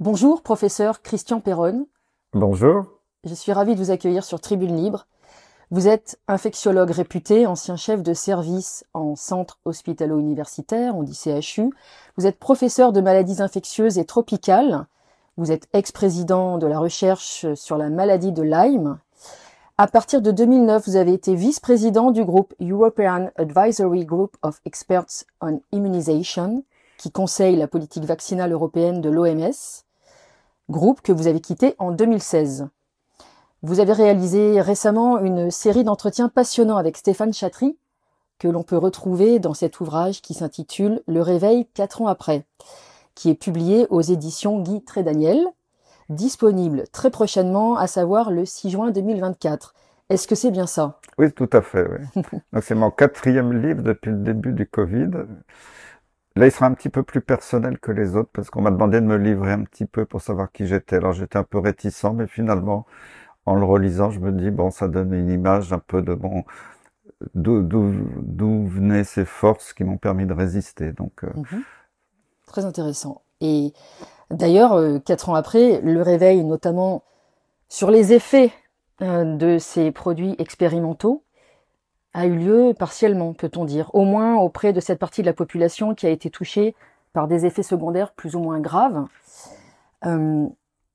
Bonjour, professeur Christian Perronne. Bonjour. Je suis ravie de vous accueillir sur Tribune Libre. Vous êtes infectiologue réputé, ancien chef de service en centre hospitalo-universitaire, on dit CHU. Vous êtes professeur de maladies infectieuses et tropicales. Vous êtes ex-président de la recherche sur la maladie de Lyme. À partir de 2009, vous avez été vice-président du groupe European Advisory Group of Experts on Immunization, qui conseille la politique vaccinale européenne de l'OMS, groupe que vous avez quitté en 2016. Vous avez réalisé récemment une série d'entretiens passionnants avec Stéphane Chatry, que l'on peut retrouver dans cet ouvrage qui s'intitule « Le réveil 4 ans après », qui est publié aux éditions Guy Trédaniel, disponible très prochainement, à savoir le 6 juin 2024. Est-ce que c'est bien ça? Oui, tout à fait, oui. Donc c'est mon 4e livre depuis le début du Covid. Là, il sera un petit peu plus personnel que les autres parce qu'on m'a demandé de me livrer un petit peu pour savoir qui j'étais. Alors j'étais un peu réticent, mais finalement, en le relisant, je me dis, bon, ça donne une image un peu de bon, d'où venaient ces forces qui m'ont permis de résister. Donc, Très intéressant. Et d'ailleurs, 4 ans après, le réveil notamment sur les effets de ces produits expérimentaux a eu lieu partiellement, peut-on dire, au moins auprès de cette partie de la population qui a été touchée par des effets secondaires plus ou moins graves.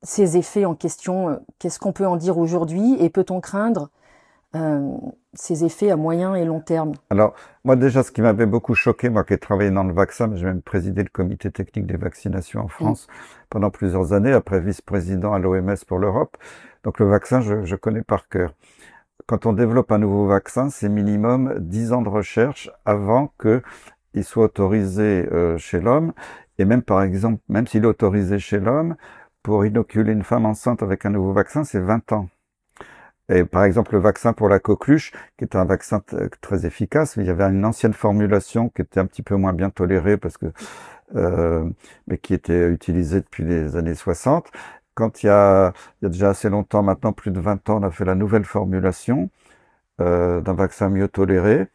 Ces effets en question, qu'est-ce qu'on peut en dire aujourd'hui et peut-on craindre ces effets à moyen et long terme? Alors, moi déjà, ce qui m'avait beaucoup choqué, moi qui ai travaillé dans le vaccin, j'ai même présidé le comité technique des vaccinations en France pendant plusieurs années, après vice-président à l'OMS pour l'Europe. Donc le vaccin, je connais par cœur. Quand on développe un nouveau vaccin, c'est minimum 10 ans de recherche avant qu'il soit autorisé chez l'homme. Et même par exemple, même s'il est autorisé chez l'homme, pour inoculer une femme enceinte avec un nouveau vaccin, c'est 20 ans. Et par exemple, le vaccin pour la coqueluche, qui est un vaccin très efficace, mais il y avait une ancienne formulation qui était un petit peu moins bien tolérée parce que, mais qui était utilisée depuis les années 60. Quand il y a déjà assez longtemps, maintenant plus de 20 ans, on a fait la nouvelle formulation d'un vaccin mieux toléré,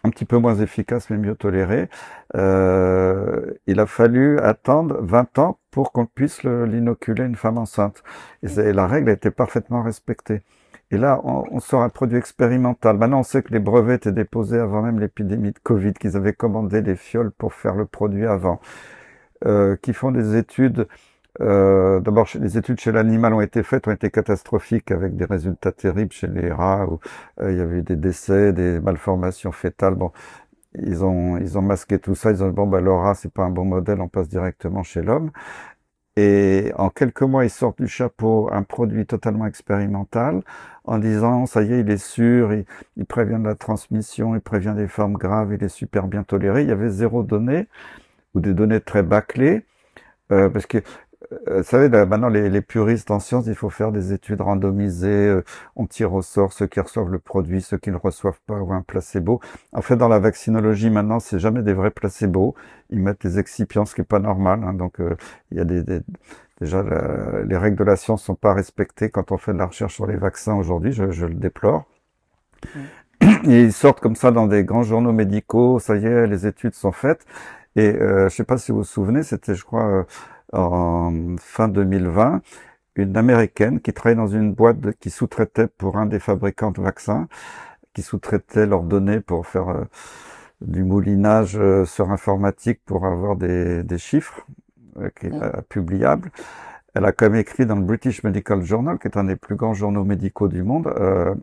un petit peu moins efficace mais mieux toléré. Il a fallu attendre 20 ans pour qu'on puisse l'inoculer à une femme enceinte. Et la règle a été parfaitement respectée. Et là, on sort un produit expérimental. Maintenant, on sait que les brevets étaient déposés avant même l'épidémie de Covid, qu'ils avaient commandé des fioles pour faire le produit avant, qui font des études. D'abord, les études chez l'animal ont été catastrophiques avec des résultats terribles chez les rats où il y avait eu des décès, des malformations fétales. Bon, ils ont masqué tout ça. Ils ont dit bon, le rat c'est pas un bon modèle, on passe directement chez l'homme. Et en quelques mois, ils sortent du chapeau un produit totalement expérimental en disant ça y est, il est sûr, il prévient de la transmission, il prévient des formes graves, il est super bien toléré. Il y avait 0 données ou des données très bâclées parce que vous savez, là, maintenant, les puristes en sciences, il faut faire des études randomisées, on tire au sort ceux qui reçoivent le produit, ceux qui ne le reçoivent pas, ou un placebo. En fait, dans la vaccinologie, maintenant, c'est jamais des vrais placebos. Ils mettent des excipients, ce qui est pas normal. Hein. Donc, il y a déjà, les règles de la science sont pas respectées quand on fait de la recherche sur les vaccins aujourd'hui, je le déplore. Et ils sortent comme ça dans des grands journaux médicaux, ça y est, les études sont faites. Et je sais pas si vous vous souvenez, c'était, je crois, en fin 2020, une Américaine qui travaillait dans une boîte qui sous-traitait pour un des fabricants de vaccins, qui sous-traitait leurs données pour faire du moulinage sur informatique pour avoir des chiffres publiables. Elle a quand même écrit dans le British Medical Journal, qui est un des plus grands journaux médicaux du monde,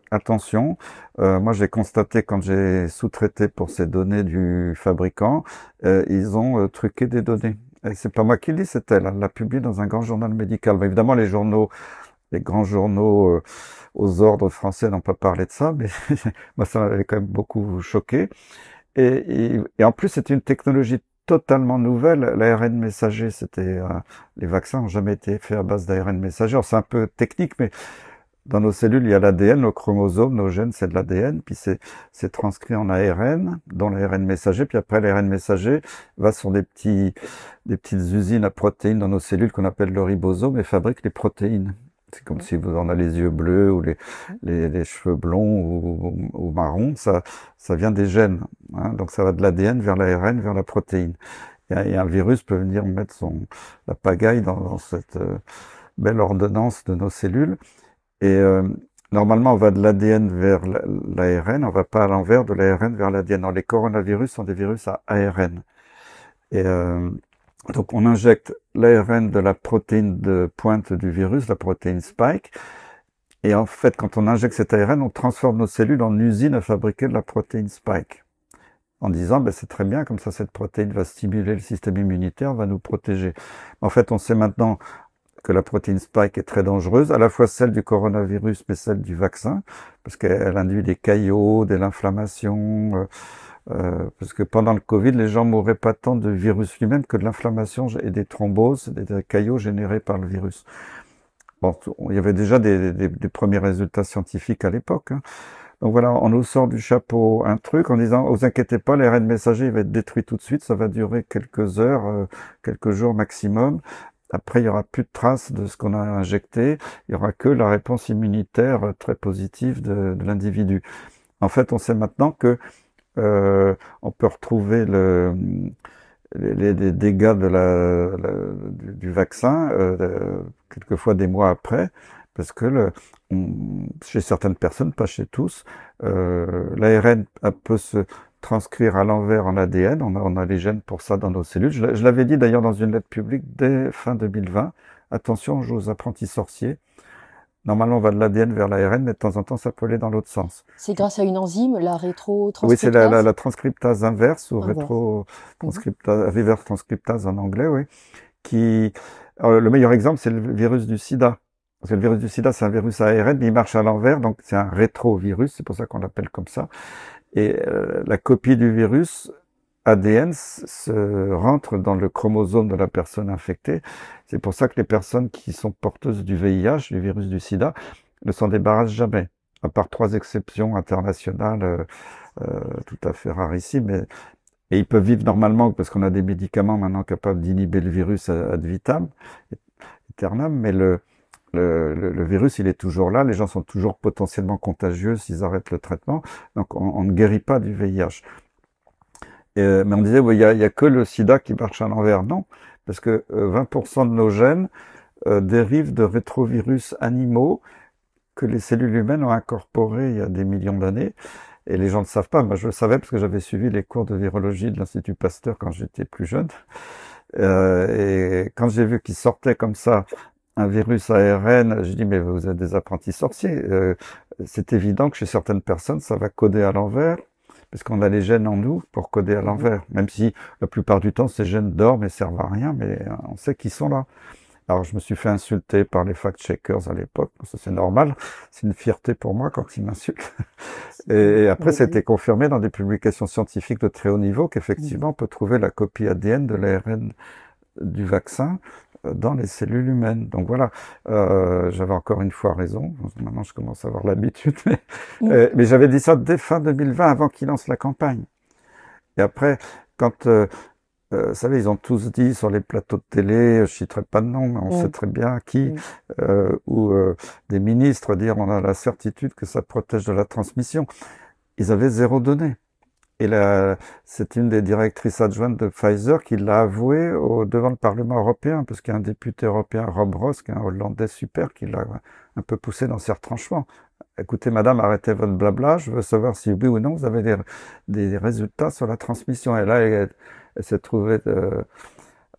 attention, moi j'ai constaté quand j'ai sous-traité pour ces données du fabricant, ils ont truqué des données. Et c'est pas moi qui le dis, c'est elle. Elle l'a publié dans un grand journal médical. Mais évidemment, les grands journaux aux ordres français n'ont pas parlé de ça, mais moi, ça m'avait quand même beaucoup choqué. Et en plus, c'était une technologie totalement nouvelle. L'ARN messager, les vaccins n'ont jamais été faits à base d'ARN messager. Alors, c'est un peu technique, mais dans nos cellules, il y a l'ADN, nos chromosomes, nos gènes, c'est de l'ADN, puis c'est transcrit en ARN, dans l'ARN messager, puis après l'ARN messager va sur des petites usines à protéines dans nos cellules qu'on appelle le ribosome et fabrique les protéines. C'est comme si vous en avez les yeux bleus ou les cheveux blonds ou marrons, ça vient des gènes. Hein, donc ça va de l'ADN vers l'ARN, vers la protéine. Et un virus peut venir mettre la pagaille dans cette belle ordonnance de nos cellules. Et normalement, on va de l'ADN vers l'ARN, on va pas à l'envers de l'ARN vers l'ADN. Les coronavirus sont des virus à ARN. Et donc, on injecte l'ARN de la protéine de pointe du virus, la protéine spike. Et en fait, quand on injecte cet ARN, on transforme nos cellules en usine à fabriquer de la protéine spike. En disant, ben, c'est très bien, comme ça, cette protéine va stimuler le système immunitaire, va nous protéger. En fait, on sait maintenant que la protéine spike est très dangereuse, à la fois celle du coronavirus, mais celle du vaccin, parce qu'elle induit des caillots, de l'inflammation, parce que pendant le Covid, les gens mouraient pas tant de virus lui-même que de l'inflammation et des thromboses, des caillots générés par le virus. Bon, il y avait déjà des premiers résultats scientifiques à l'époque. Hein. Donc voilà, on nous sort du chapeau un truc en disant, vous inquiétez pas, l'ARN messager il va être détruit tout de suite, ça va durer quelques heures, quelques jours maximum. Après, il y aura plus de traces de ce qu'on a injecté, il y aura que la réponse immunitaire très positive de l'individu. En fait, on sait maintenant que on peut retrouver les dégâts du vaccin quelquefois des mois après, parce que chez certaines personnes, pas chez tous, l'ARN peut se transcrire à l'envers en ADN. On a les gènes pour ça dans nos cellules. Je l'avais dit d'ailleurs dans une lettre publique dès fin 2020. Attention, on joue aux apprentis sorciers. Normalement, on va de l'ADN vers l'ARN, mais de temps en temps, ça peut aller dans l'autre sens. C'est grâce à une enzyme, la rétrotranscriptase? Oui, c'est la transcriptase inverse ou reverse transcriptase en anglais, oui. Le meilleur exemple, c'est le virus du sida. Parce que le virus du sida, c'est un virus à ARN, mais il marche à l'envers, donc c'est un rétrovirus, c'est pour ça qu'on l'appelle comme ça. Et la copie du virus ADN se rentre dans le chromosome de la personne infectée. C'est pour ça que les personnes qui sont porteuses du VIH, du virus du sida, ne s'en débarrassent jamais. À part 3 exceptions internationales tout à fait rarissimes. Et ils peuvent vivre normalement parce qu'on a des médicaments maintenant capables d'inhiber le virus ad vitam, aeternam, mais le virus, il est toujours là. Les gens sont toujours potentiellement contagieux s'ils arrêtent le traitement. Donc, on ne guérit pas du VIH. Mais on disait, il y a que le sida qui marche à l'envers. Non, parce que 20% de nos gènes dérivent de rétrovirus animaux que les cellules humaines ont incorporés il y a des millions d'années. Et les gens ne le savent pas. Moi, je le savais parce que j'avais suivi les cours de virologie de l'Institut Pasteur quand j'étais plus jeune. Et quand j'ai vu qu'il sortait comme ça un virus ARN, j'ai dit, mais vous êtes des apprentis sorciers. C'est évident que chez certaines personnes, ça va coder à l'envers, parce qu'on a les gènes en nous pour coder à l'envers. Même si la plupart du temps, ces gènes dorment et servent à rien, mais on sait qu'ils sont là. Alors, je me suis fait insulter par les fact-checkers à l'époque. Ça, c'est normal. C'est une fierté pour moi quand ils m'insultent. Et après, ça a été confirmé dans des publications scientifiques de très haut niveau qu'effectivement, on peut trouver la copie ADN de l'ARN du vaccin dans les cellules humaines. Donc voilà, j'avais encore une fois raison. Maintenant, je commence à avoir l'habitude. Mais j'avais dit ça dès fin 2020, avant qu'ils lancent la campagne. Et après, quand... vous savez, ils ont tous dit sur les plateaux de télé, je citerai pas de nom, mais on sait très bien qui, ou des ministres dire on a la certitude que ça protège de la transmission. Ils avaient 0 donnée. Et c'est une des directrices adjointes de Pfizer qui l'a avoué devant le Parlement européen, parce qu'il y a un député européen, Rob Ross, qui est un Hollandais super, qui l'a un peu poussé dans ses retranchements. Écoutez, madame, arrêtez votre blabla, je veux savoir si oui ou non vous avez des résultats sur la transmission. Et là, elle s'est trouvée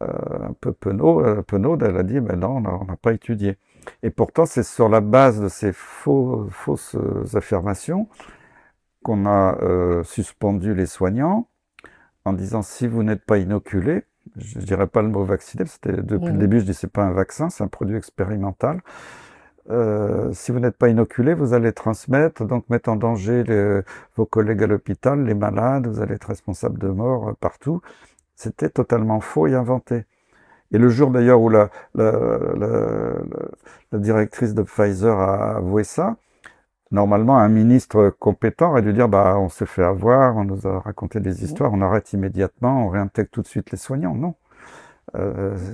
un peu penaude, elle a dit, mais non, on n'a pas étudié. Et pourtant, c'est sur la base de ces fausses affirmations qu'on a suspendu les soignants en disant, si vous n'êtes pas inoculé, je dirais pas le mot vacciné, depuis le début, je dis, c'est pas un vaccin, c'est un produit expérimental. Si vous n'êtes pas inoculé, vous allez transmettre, donc mettre en danger vos collègues à l'hôpital, les malades, vous allez être responsable de mort partout. C'était totalement faux et inventé. Et le jour d'ailleurs où la directrice de Pfizer a avoué ça, normalement un ministre compétent aurait dû dire bah on s'est fait avoir, on nous a raconté des histoires, on arrête immédiatement, on réintègre tout de suite les soignants. Non,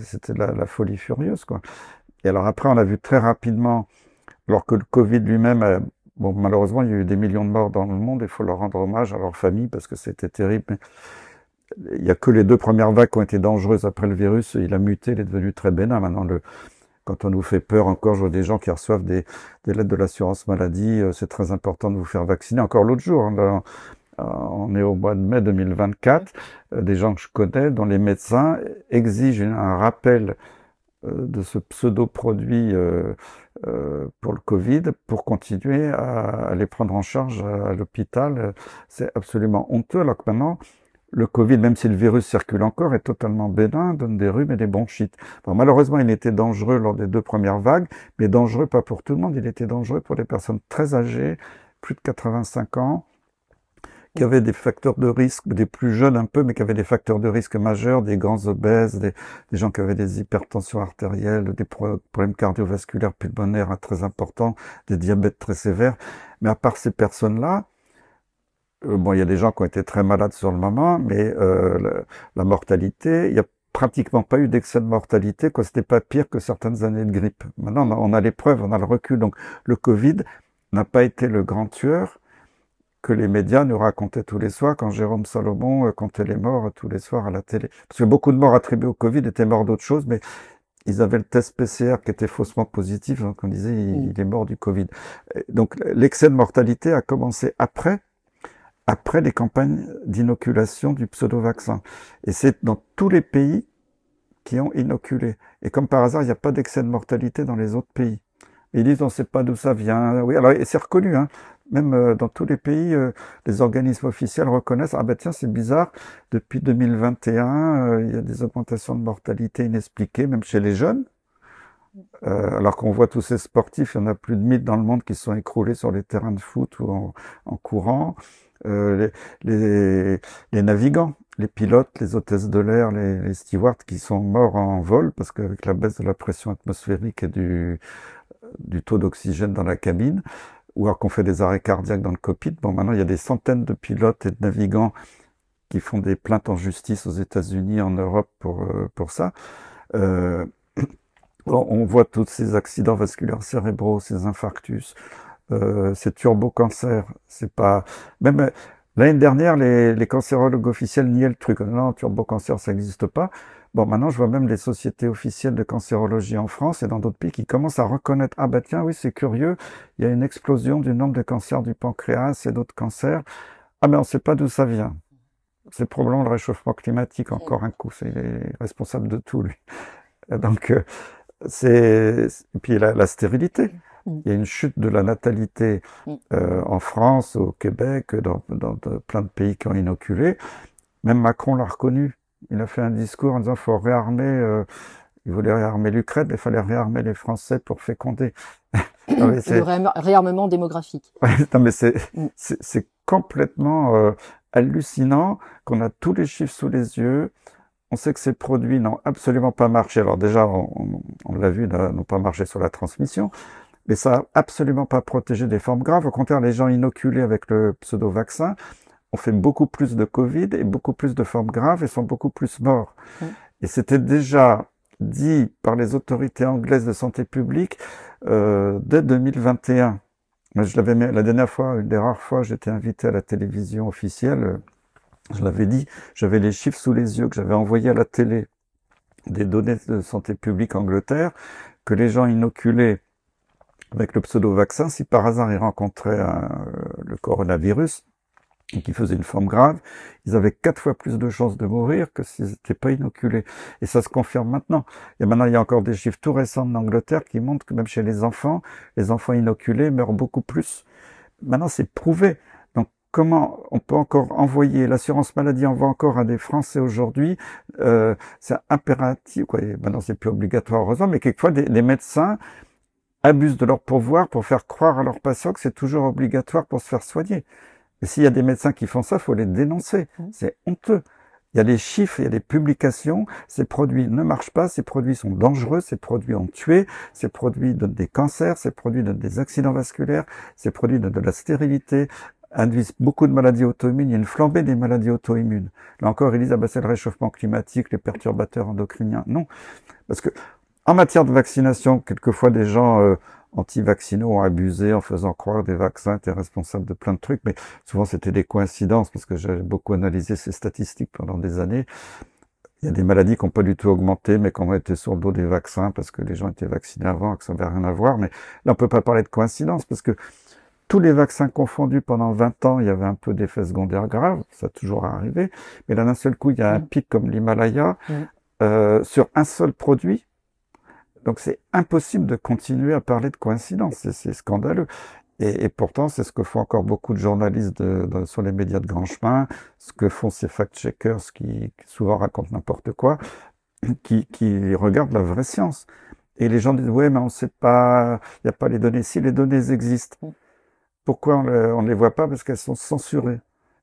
c'était la folie furieuse quoi. Et alors après on a vu très rapidement, alors que le Covid lui-même, bon malheureusement il y a eu des millions de morts dans le monde, il faut leur rendre hommage à leur famille parce que c'était terrible. il y a que les 2 premières vagues qui ont été dangereuses. Après le virus, il a muté, il est devenu très bénin. Maintenant, quand on nous fait peur encore, je vois des gens qui reçoivent des lettres de l'assurance maladie. C'est très important de vous faire vacciner. Encore l'autre jour, hein, on est au mois de mai 2024, des gens que je connais, dont les médecins exigent un rappel de ce pseudo-produit pour le Covid pour continuer à les prendre en charge à l'hôpital. C'est absolument honteux, alors que maintenant, le Covid, même si le virus circule encore, est totalement bénin, donne des rhumes et des bronchites. Bon, malheureusement, il était dangereux lors des 2 premières vagues, mais dangereux pas pour tout le monde. Il était dangereux pour des personnes très âgées, plus de 85 ans, qui avaient des facteurs de risque, des plus jeunes un peu, mais qui avaient des facteurs de risque majeurs, des grands obèses, des gens qui avaient des hypertensions artérielles, des problèmes cardiovasculaires pulmonaires très importants, des diabètes très sévères. Mais à part ces personnes-là, bon, il y a des gens qui ont été très malades sur le moment, mais la mortalité, il y a pratiquement pas eu d'excès de mortalité, quoi. C'était pas pire que certaines années de grippe. Maintenant, on a les preuves, on a le recul. Donc, le Covid n'a pas été le grand tueur que les médias nous racontaient tous les soirs quand Jérôme Salomon comptait les morts tous les soirs à la télé. Parce que beaucoup de morts attribuées au Covid étaient morts d'autre chose, mais ils avaient le test PCR qui était faussement positif, donc on disait il est mort du Covid. Donc, l'excès de mortalité a commencé après les campagnes d'inoculation du pseudo-vaccin. Et c'est dans tous les pays qui ont inoculé. Et comme par hasard, il n'y a pas d'excès de mortalité dans les autres pays. Et ils disent, on ne sait pas d'où ça vient. Oui, alors c'est reconnu, hein. Même dans tous les pays, les organismes officiels reconnaissent, ah ben tiens, c'est bizarre, depuis 2021, il y a des augmentations de mortalité inexpliquées, même chez les jeunes. Alors qu'on voit tous ces sportifs, il y en a plus de 1000 dans le monde qui se sont écroulés sur les terrains de foot ou en courant. Les navigants, les pilotes, les hôtesses de l'air, les stewards qui sont morts en vol parce qu'avec la baisse de la pression atmosphérique et du taux d'oxygène dans la cabine, ou alors qu'on fait des arrêts cardiaques dans le cockpit. Bon, maintenant, il y a des centaines de pilotes et de navigants qui font des plaintes en justice aux États-Unis, en Europe pour ça. On voit tous ces accidents vasculaires cérébraux, ces infarctus, ces turbocancers. C'est pas... Même l'année dernière, les cancérologues officiels niaient le truc. Non, turbocancer, ça n'existe pas. Bon, maintenant, je vois même les sociétés officielles de cancérologie en France et dans d'autres pays qui commencent à reconnaître, ah bah tiens, oui, c'est curieux, il y a une explosion du nombre de cancers du pancréas et d'autres cancers. Ah, mais on ne sait pas d'où ça vient. C'est probablement le réchauffement climatique, encore un coup. C'est responsable de tout, lui. Donc, et puis la stérilité. Il y a une chute de la natalité en France, au Québec, dans plein de pays qui ont inoculé. Même Macron l'a reconnu. Il a fait un discours en disant qu'il faut réarmer, il voulait réarmer l'Ukraine, mais il fallait réarmer les Français pour féconder. Le réarmement démographique. Ouais, non, mais c'est complètement hallucinant qu'on a tous les chiffres sous les yeux. On sait que ces produits n'ont absolument pas marché. Alors déjà, on l'a vu, n'ont pas marché sur la transmission, mais ça n'a absolument pas protégé des formes graves. Au contraire, les gens inoculés avec le pseudo-vaccin ont fait beaucoup plus de Covid et beaucoup plus de formes graves et sont beaucoup plus morts. Et c'était déjà dit par les autorités anglaises de santé publique dès 2021. Je l'avais mis la dernière fois, une des rares fois, j'étais invité à la télévision officielle. Je l'avais dit, j'avais les chiffres sous les yeux que j'avais envoyés à la télé, des données de santé publique Angleterre, que les gens inoculés avec le pseudo-vaccin, si par hasard ils rencontraient le coronavirus, et qui faisaient une forme grave, ils avaient 4 fois plus de chances de mourir que s'ils n'étaient pas inoculés. Et ça se confirme maintenant. Et maintenant, il y a encore des chiffres tout récents d'Angleterre qui montrent que même chez les enfants inoculés meurent beaucoup plus. Maintenant, c'est prouvé. Donc, comment on peut encore envoyer, l'assurance maladie envoie encore à des Français aujourd'hui, c'est impératif, quoi. Et maintenant, c'est plus obligatoire, heureusement, mais quelquefois, les médecins abusent de leur pouvoir pour faire croire à leurs patients que c'est toujours obligatoire pour se faire soigner. Et s'il y a des médecins qui font ça, il faut les dénoncer. C'est honteux. Il y a des chiffres, il y a des publications. Ces produits ne marchent pas, ces produits sont dangereux, ces produits ont tué, ces produits donnent des cancers, ces produits donnent des accidents vasculaires, ces produits donnent de la stérilité, induisent beaucoup de maladies auto-immunes. Il y a une flambée des maladies auto-immunes. Là encore, ils disent, ah ben, c'est le réchauffement climatique, les perturbateurs endocriniens. Non. Parce que, en matière de vaccination, quelquefois des gens anti-vaccinaux ont abusé en faisant croire que des vaccins étaient responsables de plein de trucs, mais souvent c'était des coïncidences, parce que j'ai beaucoup analysé ces statistiques pendant des années. Il y a des maladies qui n'ont pas du tout augmenté, mais qui ont été sur le dos des vaccins, parce que les gens étaient vaccinés avant, et que ça n'avait rien à voir. Mais là, on peut pas parler de coïncidence, parce que tous les vaccins confondus pendant 20 ans, il y avait un peu d'effets secondaires graves, ça a toujours arrivé, mais là d'un seul coup, il y a un pic comme l'Himalaya, sur un seul produit. Donc c'est impossible de continuer à parler de coïncidence, c'est scandaleux. Et pourtant, c'est ce que font encore beaucoup de journalistes sur les médias de grand chemin, ce que font ces fact-checkers qui souvent racontent n'importe quoi, qui regardent la vraie science. Et les gens disent, ouais, mais on sait pas, il n'y a pas les données. Si les données existent, pourquoi on ne les voit pas? Parce qu'elles sont censurées.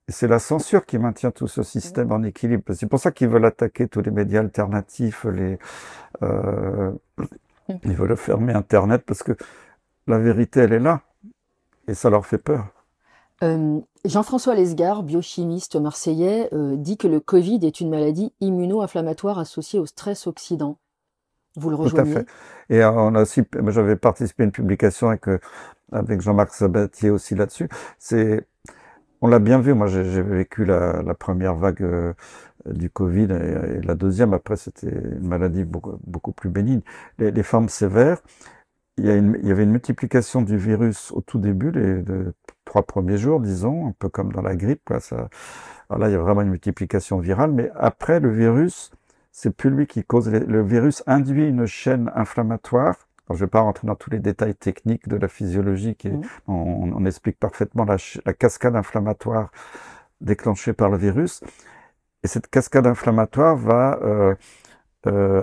Et c'est la censure qui maintient tout ce système en équilibre. C'est pour ça qu'ils veulent attaquer tous les médias alternatifs, ils veulent fermer Internet, parce que la vérité, elle est là. Et ça leur fait peur. Jean-François Lesgard, biochimiste marseillais, dit que le Covid est une maladie immuno-inflammatoire associée au stress oxydant. Vous le rejoignez? Tout à fait. Et on a aussi, j'avais participé à une publication avec Jean-Marc Sabatier aussi là-dessus. On l'a bien vu, moi j'ai vécu la première vague du Covid et la deuxième, après c'était une maladie beaucoup plus bénigne. Les formes sévères, il y avait une multiplication du virus au tout début, les 3 premiers jours, disons, un peu comme dans la grippe, quoi. Alors là, il y a vraiment une multiplication virale, mais après, le virus, c'est plus lui qui cause. Le virus induit une chaîne inflammatoire. Alors, je ne vais pas rentrer dans tous les détails techniques de la physiologie, on explique parfaitement la cascade inflammatoire déclenchée par le virus. Et cette cascade inflammatoire va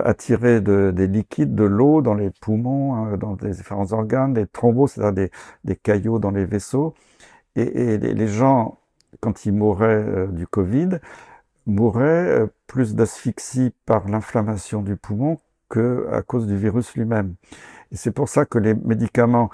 attirer des liquides, de l'eau dans les poumons, dans les différents organes, des thrombos, c'est-à-dire des caillots dans les vaisseaux. Et les gens, quand ils mouraient du Covid, mouraient plus d'asphyxie par l'inflammation du poumon que à cause du virus lui-même. Et c'est pour ça que les médicaments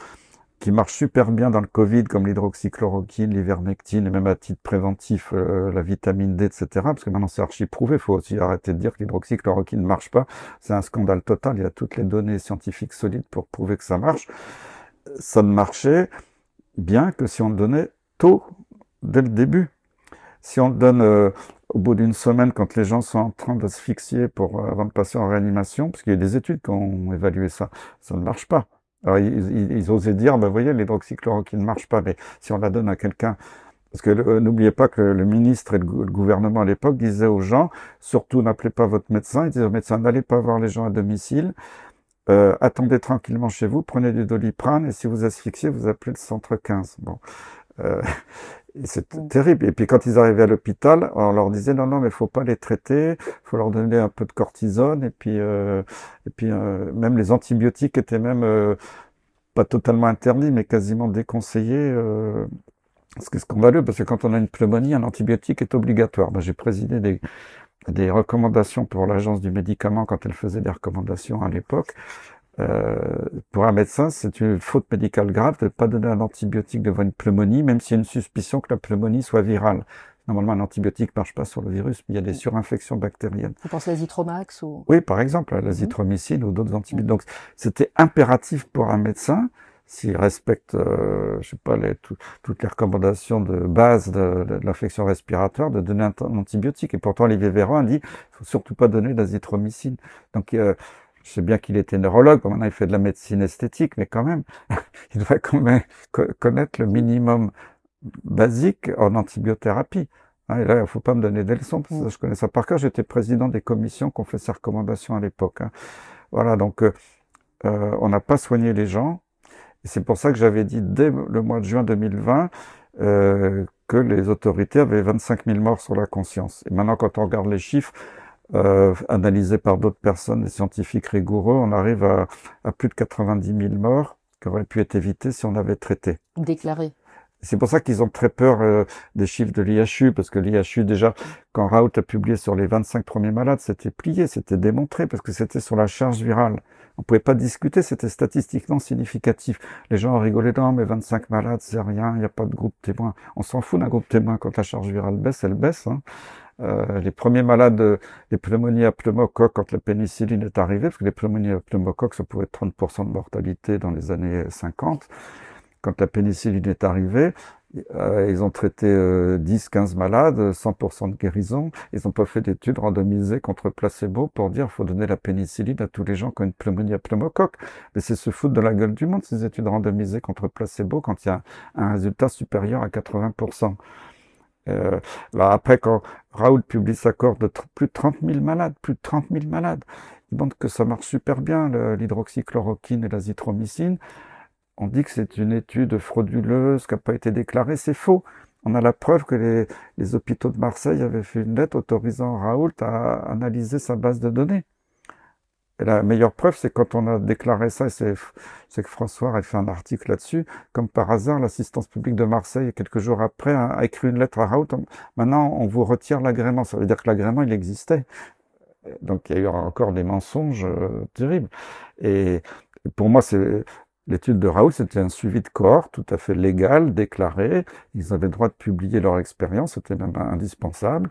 qui marchent super bien dans le Covid, comme l'hydroxychloroquine, l'ivermectine, et même à titre préventif, la vitamine D, etc., parce que maintenant c'est archi prouvé, il faut aussi arrêter de dire que l'hydroxychloroquine ne marche pas, c'est un scandale total, il y a toutes les données scientifiques solides pour prouver que ça marche. Ça ne marchait bien que si on le donnait tôt, dès le début. Si on le donne au bout d'une semaine, quand les gens sont en train d'asphyxier avant de passer en réanimation, parce qu'il y a des études qui ont évalué ça, ça ne marche pas. Alors, ils osaient dire, vous voyez, l'hydroxychloroquine ne marche pas, mais si on la donne à quelqu'un, parce que n'oubliez pas que le ministre et le gouvernement à l'époque disaient aux gens, surtout n'appelez pas votre médecin, ils disaient au médecin, n'allez pas voir les gens à domicile, attendez tranquillement chez vous, prenez du Doliprane, et si vous asphyxiez, vous appelez le centre 15. Bon. C'est terrible. Et puis quand ils arrivaient à l'hôpital, on leur disait non, mais il faut pas les traiter, faut leur donner un peu de cortisone, et puis même les antibiotiques étaient même pas totalement interdits, mais quasiment déconseillés. Ce qui est scandaleux, parce que quand on a une pneumonie, un antibiotique est obligatoire. J'ai présidé des recommandations pour l'agence du médicament quand elle faisait des recommandations à l'époque. Pour un médecin, c'est une faute médicale grave de ne pas donner un antibiotique devant une pneumonie, même s'il y a une suspicion que la pneumonie soit virale. Normalement, un antibiotique ne marche pas sur le virus, mais il y a des surinfections bactériennes. Vous pensez à l'azithromycin ou... Oui, par exemple, à l'azithromycine ou d'autres antibiotiques. Donc, c'était impératif pour un médecin, s'il respecte, je sais pas, toutes les recommandations de base de l'infection respiratoire, de donner un antibiotique. Et pourtant, Olivier Véran dit, il faut surtout pas donner d'azithromycine. Donc, je sais bien qu'il était neurologue, maintenant il fait de la médecine esthétique, mais quand même, il devrait quand même connaître le minimum basique en antibiothérapie. Et là, il ne faut pas me donner des leçons, parce que je connais ça par cœur. J'étais président des commissions qui ont fait ces recommandations à l'époque. Voilà, donc on n'a pas soigné les gens. Et c'est pour ça que j'avais dit dès le mois de juin 2020 que les autorités avaient 25 000 morts sur la conscience. Et maintenant, quand on regarde les chiffres, analysés par d'autres personnes, des scientifiques rigoureux, on arrive à plus de 90 000 morts qui auraient pu être évitées si on avait traité. Déclaré. C'est pour ça qu'ils ont très peur des chiffres de l'IHU, parce que l'IHU, déjà, quand Raoult a publié sur les 25 premiers malades, c'était plié, c'était démontré, parce que c'était sur la charge virale. On pouvait pas discuter, c'était statistiquement significatif. Les gens ont rigolé, non, mais 25 malades, c'est rien, il n'y a pas de groupe témoin. On s'en fout d'un groupe témoin. Quand la charge virale baisse, elle baisse. Les premiers malades des pneumonies à pneumocoque quand la pénicilline est arrivée, parce que les pneumonies à pneumocoque, ça pouvait être 30% de mortalité dans les années 50. Quand la pénicilline est arrivée, ils ont traité 10-15 malades, 100% de guérison. Ils n'ont pas fait d'études randomisées contre placebo pour dire qu'il faut donner la pénicilline à tous les gens qui ont une pneumonie à pneumocoque. Mais c'est se foutre de la gueule du monde, ces études randomisées contre placebo, quand il y a un résultat supérieur à 80%. Là, après, quand Raoult publie sa cohorte de plus de 30 000 malades, il montre que ça marche super bien, l'hydroxychloroquine et l'azithromycine. On dit que c'est une étude frauduleuse qui n'a pas été déclarée. C'est faux. On a la preuve que les hôpitaux de Marseille avaient fait une lettre autorisant Raoult à analyser sa base de données. Et la meilleure preuve, c'est quand on a déclaré ça, et c'est que François a fait un article là-dessus. Comme par hasard, l'assistance publique de Marseille, quelques jours après, a écrit une lettre à Raoult. Maintenant, on vous retire l'agrément. Ça veut dire que l'agrément, il existait. Donc, il y a eu encore des mensonges terribles. Et pour moi, l'étude de Raoult, c'était un suivi de cohorte tout à fait légal, déclaré. Ils avaient le droit de publier leur expérience, c'était même indispensable.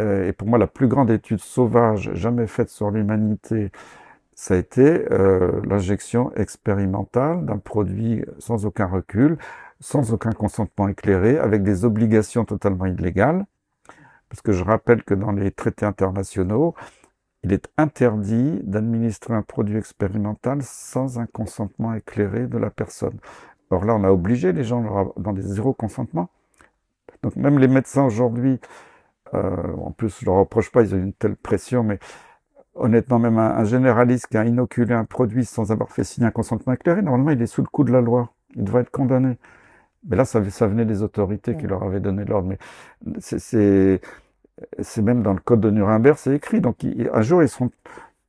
Et pour moi, la plus grande étude sauvage jamais faite sur l'humanité, ça a été l'injection expérimentale d'un produit sans aucun recul, sans aucun consentement éclairé, avec des obligations totalement illégales. Parce que je rappelle que dans les traités internationaux, il est interdit d'administrer un produit expérimental sans un consentement éclairé de la personne. Or là, on a obligé les gens dans des zéro consentement. Donc même les médecins aujourd'hui, en plus je ne leur reproche pas, ils ont une telle pression, mais honnêtement, même un généraliste qui a inoculé un produit sans avoir fait signer un consentement éclairé, normalement il est sous le coup de la loi. Il devrait être condamné. Mais là, ça venait des autorités qui leur avaient donné l'ordre. Mais c'est même dans le code de Nuremberg, c'est écrit. Donc, un jour,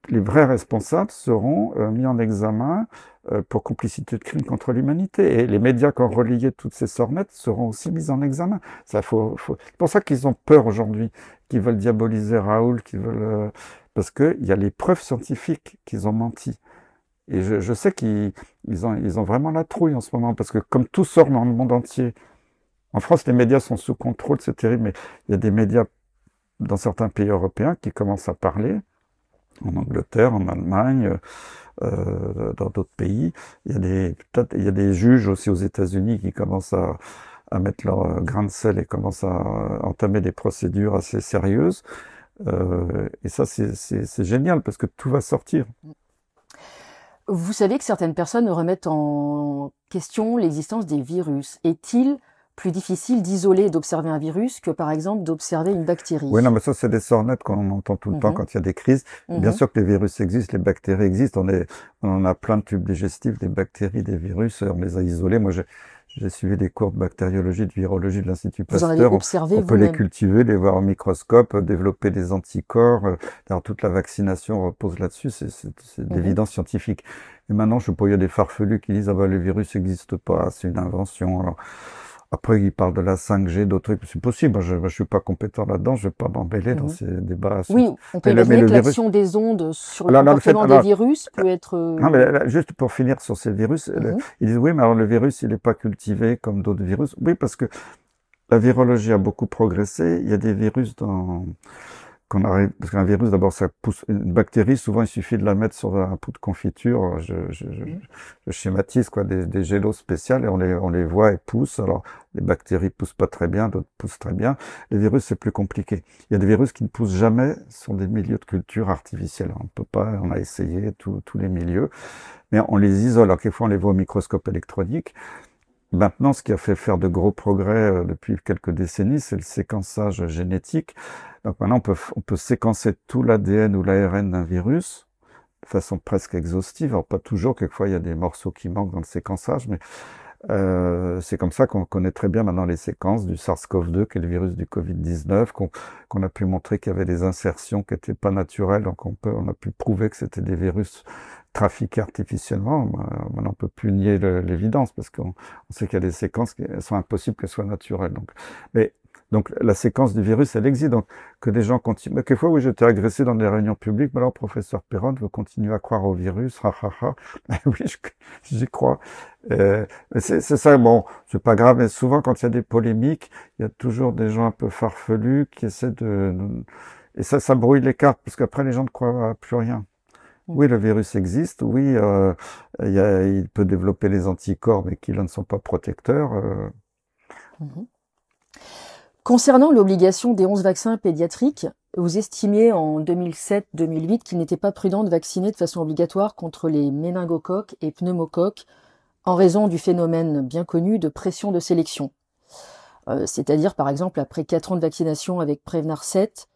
les vrais responsables seront mis en examen pour complicité de crimes contre l'humanité. Et les médias qui ont relayé toutes ces sornettes seront aussi mis en examen. C'est pour ça qu'ils ont peur aujourd'hui, qu'ils veulent diaboliser Raoult, parce qu'il y a les preuves scientifiques qu'ils ont menti. Et je sais qu'ils ont vraiment la trouille en ce moment, parce que comme tout sort dans le monde entier, en France, les médias sont sous contrôle, c'est terrible, mais il y a des médias dans certains pays européens qui commencent à parler, en Angleterre, en Allemagne, dans d'autres pays. Il y a des juges aussi aux États-Unis qui commencent à mettre leur grain de sel et commencent à entamer des procédures assez sérieuses. Et ça, c'est génial parce que tout va sortir. Vous savez que certaines personnes remettent en question l'existence des virus. Est-il plus difficile d'isoler et d'observer un virus que, par exemple, d'observer une bactérie? Oui, non, mais ça, c'est des sornettes qu'on entend tout le temps quand il y a des crises. Bien sûr que les virus existent, les bactéries existent. On en a plein de tubes digestifs, des bactéries, des virus. On les a isolés. Moi, j'ai suivi des cours de bactériologie, de virologie de l'Institut Pasteur. Vous en avez observé on peut les cultiver, les voir au microscope, développer des anticorps. Alors, toute la vaccination repose là-dessus. C'est d'évidence scientifique. Et maintenant, je sais pas, il y a des farfelus qui disent, ah ben, le virus n'existe pas, c'est une invention. Alors, après, ils parlent de la 5G, d'autres trucs. C'est possible. Moi, je suis pas compétent là-dedans. Je vais pas m'embêler dans ces débats. Oui, on peut imaginer que l'action des ondes sur le comportement des virus peut être... Non, mais là, juste pour finir sur ces virus, ils disent, oui, mais alors le virus, il n'est pas cultivé comme d'autres virus. Oui, parce que la virologie a beaucoup progressé. Il y a des virus parce qu'un virus, d'abord, ça pousse une bactérie. Souvent, il suffit de la mettre sur un pot de confiture. Je schématise, quoi, des gélos spéciales et on les voit et poussent. Alors, les bactéries poussent pas très bien, d'autres poussent très bien. Les virus, c'est plus compliqué. Il y a des virus qui ne poussent jamais sur des milieux de culture artificiels. On peut pas, on a essayé tous les milieux, mais on les isole. Alors, quelquefois, on les voit au microscope électronique. Maintenant, ce qui a fait faire de gros progrès depuis quelques décennies, c'est le séquençage génétique. Donc maintenant, on peut séquencer tout l'ADN ou l'ARN d'un virus de façon presque exhaustive. Alors pas toujours, quelquefois il y a des morceaux qui manquent dans le séquençage, mais c'est comme ça qu'on connaît très bien maintenant les séquences du SARS-CoV-2, qui est le virus du Covid-19, qu'on a pu montrer qu'il y avait des insertions qui n'étaient pas naturelles. Donc on a pu prouver que c'était des virus trafiqués artificiellement. Maintenant, on peut plus nier l'évidence parce qu'on sait qu'il y a des séquences qui sont impossibles qu'elles soient naturelles. Donc, mais Donc la séquence du virus, elle existe. Donc que des gens continuent. Mais quelquefois, oui, j'étais agressé dans des réunions publiques. Mais alors, professeur Perron, vous continuez à croire au virus, ha ha ha. Oui, j'y crois. Mais c'est ça. Bon, c'est pas grave. Mais souvent, quand il y a des polémiques, il y a toujours des gens un peu farfelus qui essaient et ça brouille les cartes parce qu'après les gens ne croient plus rien. Oui, le virus existe. Oui, il peut développer les anticorps, mais qui là ne sont pas protecteurs. Mhm. Concernant l'obligation des 11 vaccins pédiatriques, vous estimiez en 2007-2008 qu'il n'était pas prudent de vacciner de façon obligatoire contre les méningocoques et pneumocoques en raison du phénomène bien connu de pression de sélection. C'est-à-dire, par exemple, après 4 ans de vaccination avec Prevnar 7,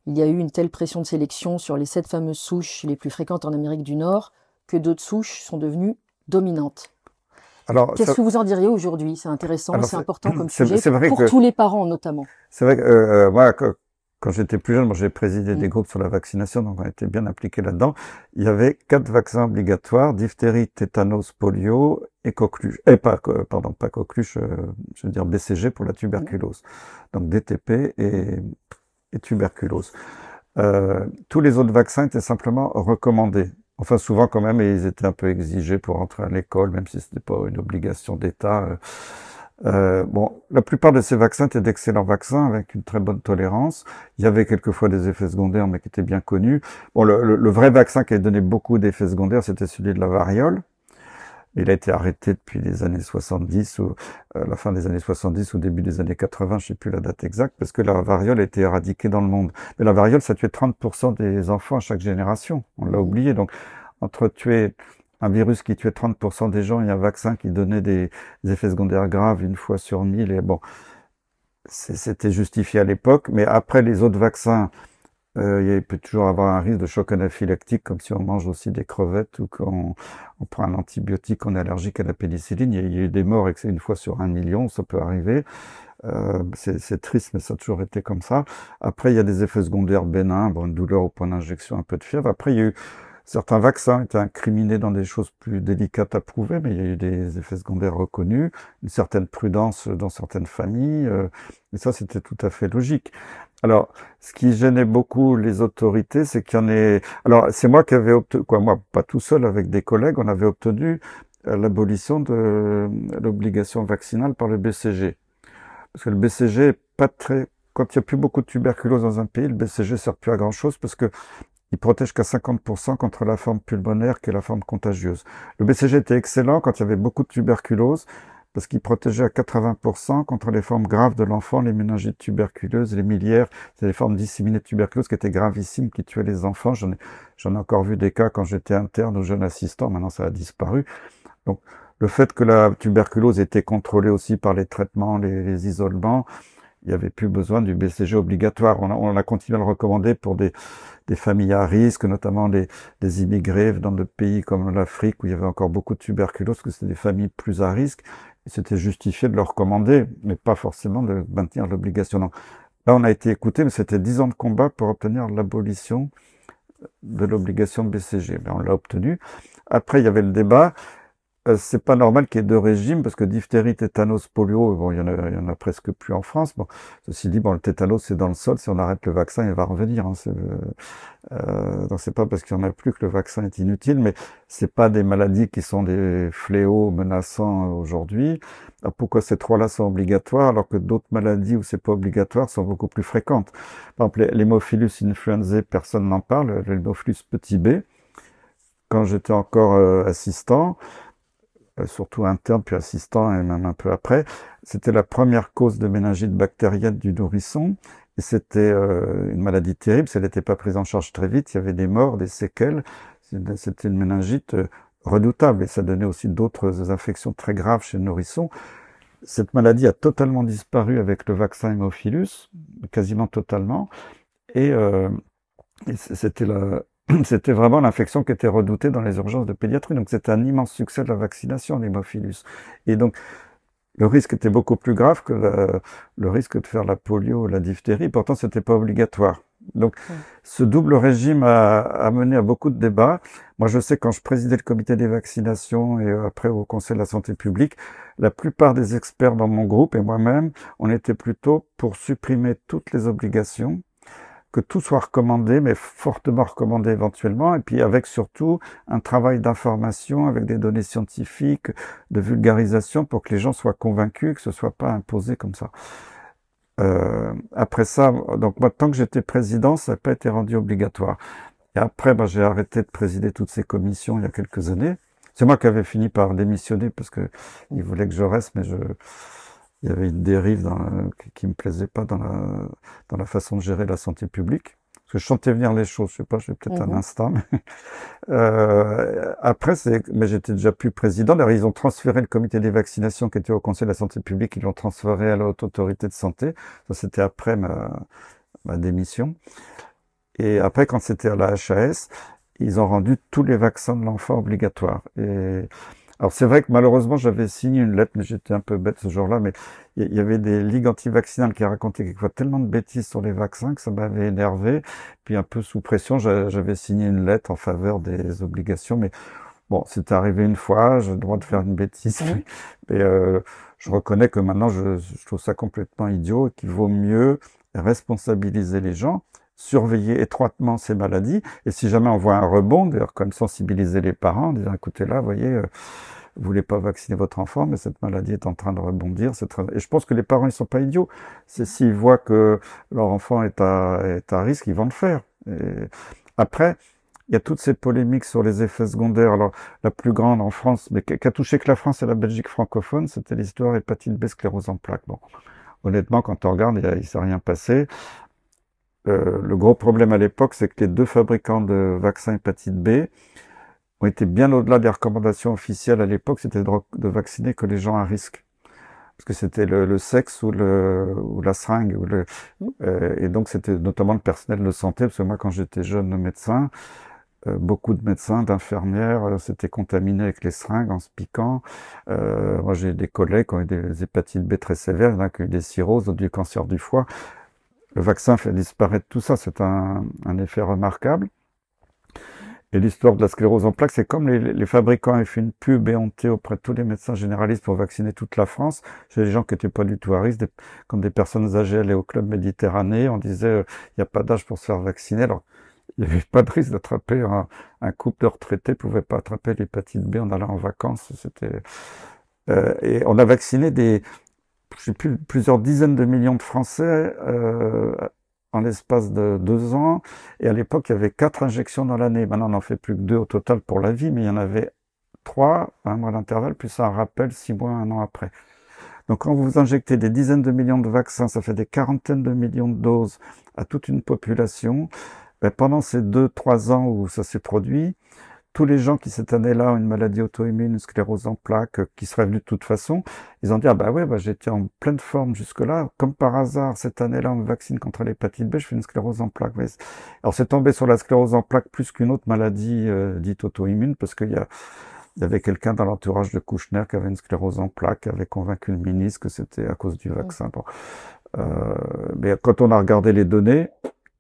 il y a eu une telle pression de sélection sur les 7 fameuses souches les plus fréquentes en Amérique du Nord que d'autres souches sont devenues dominantes. Qu'est-ce que vous en diriez aujourd'hui? C'est intéressant, c'est important comme sujet, pour tous les parents notamment. C'est vrai que moi, quand j'étais plus jeune, moi j'ai présidé des groupes sur la vaccination, donc on était bien impliqués là-dedans. Il y avait 4 vaccins obligatoires: diphtérie, tétanos, polio et coqueluche. Pas coqueluche, je veux dire BCG pour la tuberculose. Donc DTP et tuberculose. Tous les autres vaccins étaient simplement recommandés. Enfin, souvent quand même, et ils étaient un peu exigés pour entrer à l'école, même si c'était pas une obligation d'État. Bon, la plupart de ces vaccins étaient d'excellents vaccins avec une très bonne tolérance. Il y avait quelquefois des effets secondaires, mais qui étaient bien connus. Bon, le vrai vaccin qui a donné beaucoup d'effets secondaires, c'était celui de la variole. Il a été arrêté depuis les années 70 ou la fin des années 70 ou début des années 80, je sais plus la date exacte, parce que la variole a été éradiquée dans le monde. Mais la variole, ça tuait 30% des enfants à chaque génération. On l'a oublié. Donc, entre tuer un virus qui tuait 30% des gens et un vaccin qui donnait des effets secondaires graves 1 fois sur 1000, et bon, c'était justifié à l'époque. Mais après les autres vaccins, il peut toujours avoir un risque de choc anaphylactique, comme si on mange aussi des crevettes ou qu'on prend un antibiotique, on est allergique à la pénicilline. Il y a eu des morts, et que c'est 1 fois sur 1 million, ça peut arriver. C'est triste, mais ça a toujours été comme ça. Après, il y a des effets secondaires bénins, bon, une douleur au point d'injection, un peu de fièvre. Après, il y a eu certains vaccins étaient incriminés dans des choses plus délicates à prouver, mais il y a eu des effets secondaires reconnus, une certaine prudence dans certaines familles, et ça, c'était tout à fait logique. Alors, ce qui gênait beaucoup les autorités, c'est qu'il y en ait... Alors, c'est moi qui avais obtenu, moi, pas tout seul, avec des collègues, on avait obtenu l'abolition de l'obligation vaccinale par le BCG. Parce que le BCG est pas très... Quand il n'y a plus beaucoup de tuberculose dans un pays, le BCG sert plus à grand chose parce que il protège qu'à 50% contre la forme pulmonaire qui est la forme contagieuse. Le BCG était excellent quand il y avait beaucoup de tuberculose parce qu'il protégeait à 80% contre les formes graves de l'enfant, les méningites tuberculeuses, les miliaires, c'est les formes disséminées de tuberculose qui étaient gravissimes, qui tuaient les enfants. J'en ai encore vu des cas quand j'étais interne ou jeune assistant, maintenant ça a disparu. Donc, le fait que la tuberculose était contrôlée aussi par les traitements, les isolements, il n'y avait plus besoin du BCG obligatoire. On a continué à le recommander pour des familles à risque, notamment des immigrés dans des pays comme l'Afrique où il y avait encore beaucoup de tuberculose, parce que c'était des familles plus à risque. Et c'était justifié de le recommander, mais pas forcément de maintenir l'obligation. Donc, là, on a été écouté, mais c'était 10 ans de combat pour obtenir l'abolition de l'obligation de BCG. Mais on l'a obtenu. Après, il y avait le débat. C'est pas normal qu'il y ait 2 régimes, parce que diphtérie, tétanos, polio, bon, il y en a presque plus en France. Bon, ceci dit, bon, le tétanos, c'est dans le sol. Si on arrête le vaccin, il va revenir. Hein, donc c'est pas parce qu'il y en a plus que le vaccin est inutile, mais c'est pas des maladies qui sont des fléaux menaçants aujourd'hui. Alors pourquoi ces 3-là sont obligatoires, alors que d'autres maladies où c'est pas obligatoire sont beaucoup plus fréquentes? Par exemple, l'hémophilus influenzae, personne n'en parle. L'hémophilus petit b. Quand j'étais encore assistant, surtout interne puis assistant et même un peu après, c'était la première cause de méningite bactérienne du nourrisson et c'était une maladie terrible. Si elle n'était pas prise en charge très vite, il y avait des morts, des séquelles. C'était une méningite redoutable et ça donnait aussi d'autres infections très graves chez le nourrisson. Cette maladie a totalement disparu avec le vaccin hémophilus, quasiment totalement, et c'était vraiment l'infection qui était redoutée dans les urgences de pédiatrie. Donc c'était un immense succès de la vaccination, l'hémophilus. Et donc le risque était beaucoup plus grave que le risque de faire la polio ou la diphtérie. Pourtant, c'était pas obligatoire. Donc, ce double régime a mené à beaucoup de débats. Moi, je sais, quand je présidais le comité des vaccinations et après au Conseil de la santé publique, la plupart des experts dans mon groupe et moi-même, on était plutôt pour supprimer toutes les obligations, que tout soit recommandé, mais fortement recommandé éventuellement, et puis avec surtout un travail d'information, avec des données scientifiques, de vulgarisation, pour que les gens soient convaincus, que ce soit pas imposé comme ça. Après ça, donc moi, tant que j'étais président, ça n'a pas été rendu obligatoire. Et après, j'ai arrêté de présider toutes ces commissions il y a quelques années. C'est moi qui avais fini par démissionner parce que ils voulaient que je reste, mais il y avait une dérive qui me plaisait pas dans la façon de gérer la santé publique. Parce que je sentais venir les choses, je sais pas, j'ai peut-être un instinct. Mais après, mais j'étais déjà plus président. D'ailleurs, ils ont transféré le comité des vaccinations qui était au Conseil de la santé publique, ils l'ont transféré à la Haute Autorité de Santé. Ça, c'était après ma démission. Et après, quand c'était à la HAS, ils ont rendu tous les vaccins de l'enfant obligatoires. Alors c'est vrai que malheureusement j'avais signé une lettre, mais j'étais un peu bête ce jour-là, mais il y avait des ligues anti-vaccinales qui racontaient quelquefois tellement de bêtises sur les vaccins que ça m'avait énervé. Puis un peu sous pression, j'avais signé une lettre en faveur des obligations, mais bon, c'est arrivé une fois, j'ai le droit de faire une bêtise, mais je reconnais que maintenant je trouve ça complètement idiot et qu'il vaut mieux responsabiliser les gens, surveiller étroitement ces maladies, et si jamais on voit un rebond, d'ailleurs, comme sensibiliser les parents, en disant, écoutez là, vous voyez, vous voulez pas vacciner votre enfant, mais cette maladie est en train de rebondir. Et je pense que les parents, ils sont pas idiots. C'est s'ils voient que leur enfant est à risque, ils vont le faire. Et après, il y a toutes ces polémiques sur les effets secondaires. Alors, la plus grande en France, mais qui a touché que la France et la Belgique francophone, c'était l'histoire hépatite B, sclérose en plaques. Bon, honnêtement, quand on regarde, il s'est rien passé. Le gros problème à l'époque, c'est que les 2 fabricants de vaccins hépatite B ont été bien au-delà des recommandations officielles à l'époque, c'était de vacciner que les gens à risque. Parce que c'était le sexe ou la seringue. Et donc c'était notamment le personnel de santé, parce que moi quand j'étais jeune médecin, beaucoup de médecins, d'infirmières s'étaient contaminés avec les seringues en se piquant. Moi j'ai des collègues qui ont eu des hépatites B très sévères, il y en a qui ont eu des cirrhoses, d'autres du cancer du foie. Le vaccin fait disparaître tout ça, c'est un effet remarquable. Et l'histoire de la sclérose en plaques, c'est comme les fabricants avaient fait une pub éhontée auprès de tous les médecins généralistes pour vacciner toute la France. Chez les gens qui n'étaient pas du tout à risque, comme des personnes âgées allaient au club Méditerranée, on disait il n'y a pas d'âge pour se faire vacciner. Alors, il n'y avait pas de risque d'attraper un couple de retraités, pouvait pas attraper l'hépatite B en allant en vacances. Et on a vacciné je sais plus, plusieurs dizaines de millions de Français en l'espace de 2 ans. Et à l'époque, il y avait 4 injections dans l'année. Maintenant, on n'en fait plus que 2 au total pour la vie, mais il y en avait 3 à un mois d'intervalle, plus un rappel 6 mois, 1 an après. Donc quand vous injectez des dizaines de millions de vaccins, ça fait des quarantaines de millions de doses à toute une population. Pendant ces 2-3 ans où ça s'est produit, tous les gens qui cette année-là ont une maladie auto-immune, une sclérose en plaques, qui seraient venus de toute façon, ils ont dit, ah bah ouais, j'étais en pleine forme jusque-là, comme par hasard, cette année-là, on me vaccine contre l'hépatite B, je fais une sclérose en plaques. Alors c'est tombé sur la sclérose en plaques plus qu'une autre maladie dite auto-immune, parce qu'il y avait quelqu'un dans l'entourage de Kouchner qui avait une sclérose en plaques, qui avait convaincu le ministre que c'était à cause du vaccin. Bon. Mais quand on a regardé les données,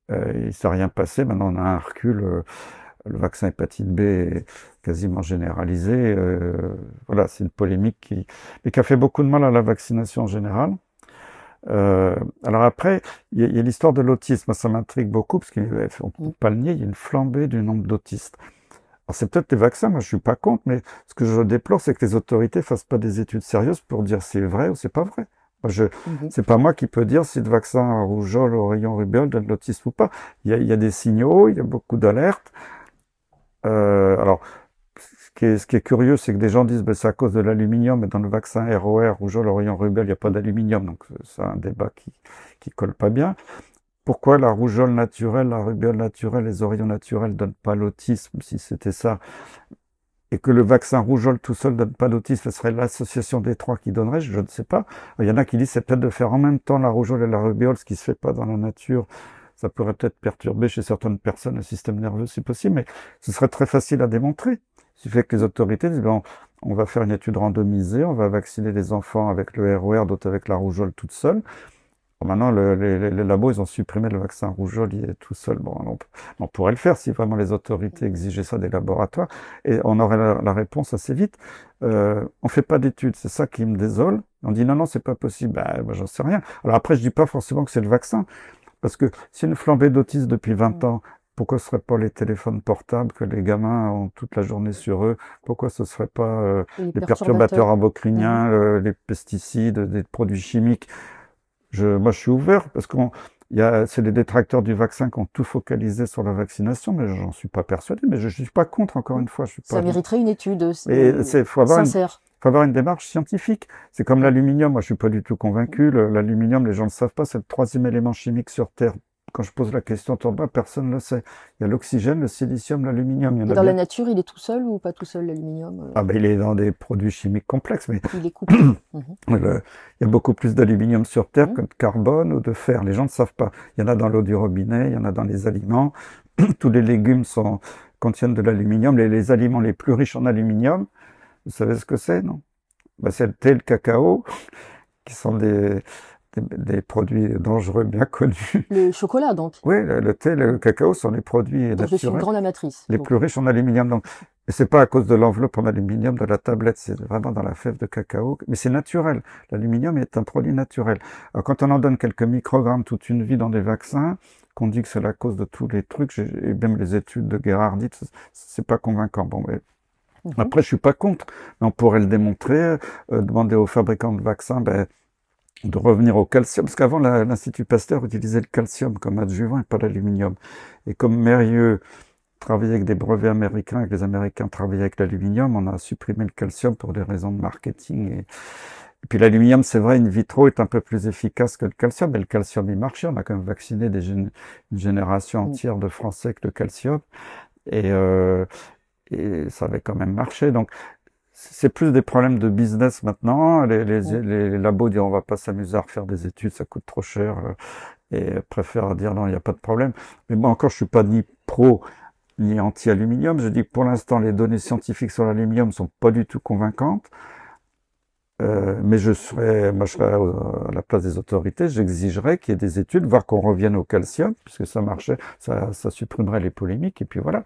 il s'est rien passé. Maintenant, on a un recul. Le vaccin hépatite B est quasiment généralisé. Voilà, c'est une polémique mais qui a fait beaucoup de mal à la vaccination en général. Alors après, il y a l'histoire de l'autisme. Ça m'intrigue beaucoup parce qu'on ne peut pas le nier, il y a une flambée du nombre d'autistes. Alors c'est peut-être les vaccins, moi je suis pas contre, mais ce que je déplore, c'est que les autorités fassent pas des études sérieuses pour dire si c'est vrai ou c'est pas vrai. C'est pas moi qui peux dire si le vaccin à rougeole, oreillon, rubéole donne l'autisme ou pas. Il y a des signaux, il y a beaucoup d'alertes. Alors, ce qui est curieux, c'est que des gens disent, c'est à cause de l'aluminium, mais dans le vaccin ROR, rougeole, oreillon, rubéole, il n'y a pas d'aluminium, donc c'est un débat qui colle pas bien. Pourquoi la rougeole naturelle, la rubéole naturelle, les oreillons naturels donnent pas l'autisme, si c'était ça, et que le vaccin rougeole tout seul donne pas l'autisme, ce serait l'association des 3 qui donnerait, je ne sais pas. Il y en a qui disent, c'est peut-être de faire en même temps la rougeole et la rubéole, ce qui se fait pas dans la nature. Ça pourrait peut-être perturber chez certaines personnes le système nerveux, si possible, mais ce serait très facile à démontrer. Il suffit que les autorités disent, on va faire une étude randomisée, on va vacciner les enfants avec le ROR, d'autres avec la rougeole toute seule. Maintenant, les labos, ils ont supprimé le vaccin rougeole, il est tout seul. Bon, on pourrait le faire si vraiment les autorités exigeaient ça des laboratoires, et on aurait la réponse assez vite. On fait pas d'études, c'est ça qui me désole. On dit non, non, c'est pas possible. Ben, moi, j'en sais rien. Alors après, je dis pas forcément que c'est le vaccin, parce que c'est une flambée d'autisme depuis 20 ans. Pourquoi ce serait pas les téléphones portables que les gamins ont toute la journée sur eux? Pourquoi ce serait pas les perturbateurs endocriniens, les pesticides, des produits chimiques? Moi, je suis ouvert parce c'est les détracteurs du vaccin qui ont tout focalisé sur la vaccination, mais j'en suis pas persuadé. Mais je suis pas contre, encore une fois. Je suis pas. Ça mériterait une étude Faut avoir une démarche scientifique. C'est comme l'aluminium. Moi, je suis pas du tout convaincu. L'aluminium, les gens ne savent pas, c'est le 3e élément chimique sur Terre. Quand je pose la question autour de moi, personne ne le sait. Il y a l'oxygène, le silicium, l'aluminium. Et dans la nature, il est tout seul ou pas tout seul, l'aluminium? Ah ben, il est dans des produits chimiques complexes, mais il est coupé. il y a beaucoup plus d'aluminium sur Terre que de carbone ou de fer. Les gens ne savent pas. Il y en a dans l'eau du robinet, il y en a dans les aliments. Tous les légumes contiennent de l'aluminium. Les aliments les plus riches en aluminium, vous savez ce que c'est, non? Ben, c'est le thé, le cacao, qui sont des produits dangereux bien connus. Le chocolat, donc. Oui, le thé, le cacao sont les produits naturels. Je suis une grande amatrice. Les plus riches en aluminium. Donc, et c'est pas à cause de l'enveloppe en aluminium de la tablette, c'est vraiment dans la fève de cacao. Mais c'est naturel. L'aluminium est un produit naturel. Alors, quand on en donne quelques microgrammes toute une vie dans des vaccins, qu'on dit que c'est la cause de tous les trucs, et même les études de Gerhard disent, c'est pas convaincant. Bon, mais après, je suis pas contre, mais on pourrait le démontrer, demander aux fabricants de vaccins, de revenir au calcium, parce qu'avant, l'Institut Pasteur utilisait le calcium comme adjuvant et pas l'aluminium. Et comme Mérieux travaillait avec des brevets américains, et que les Américains travaillaient avec l'aluminium, on a supprimé le calcium pour des raisons de marketing. Et puis l'aluminium, c'est vrai, in vitro est un peu plus efficace que le calcium, mais le calcium, il marchait. On a quand même vacciné une génération entière de Français avec le calcium. Et ça avait quand même marché. Donc, c'est plus des problèmes de business maintenant. Les labos disent on va pas s'amuser à refaire des études, ça coûte trop cher, et préfèrent dire non, il n'y a pas de problème. Mais moi encore, je suis pas ni pro ni anti-aluminium. Je dis que pour l'instant, les données scientifiques sur l'aluminium sont pas du tout convaincantes. Mais je serais à la place des autorités, j'exigerais qu'il y ait des études, voir qu'on revienne au calcium, puisque ça marchait, ça supprimerait les polémiques, et puis voilà.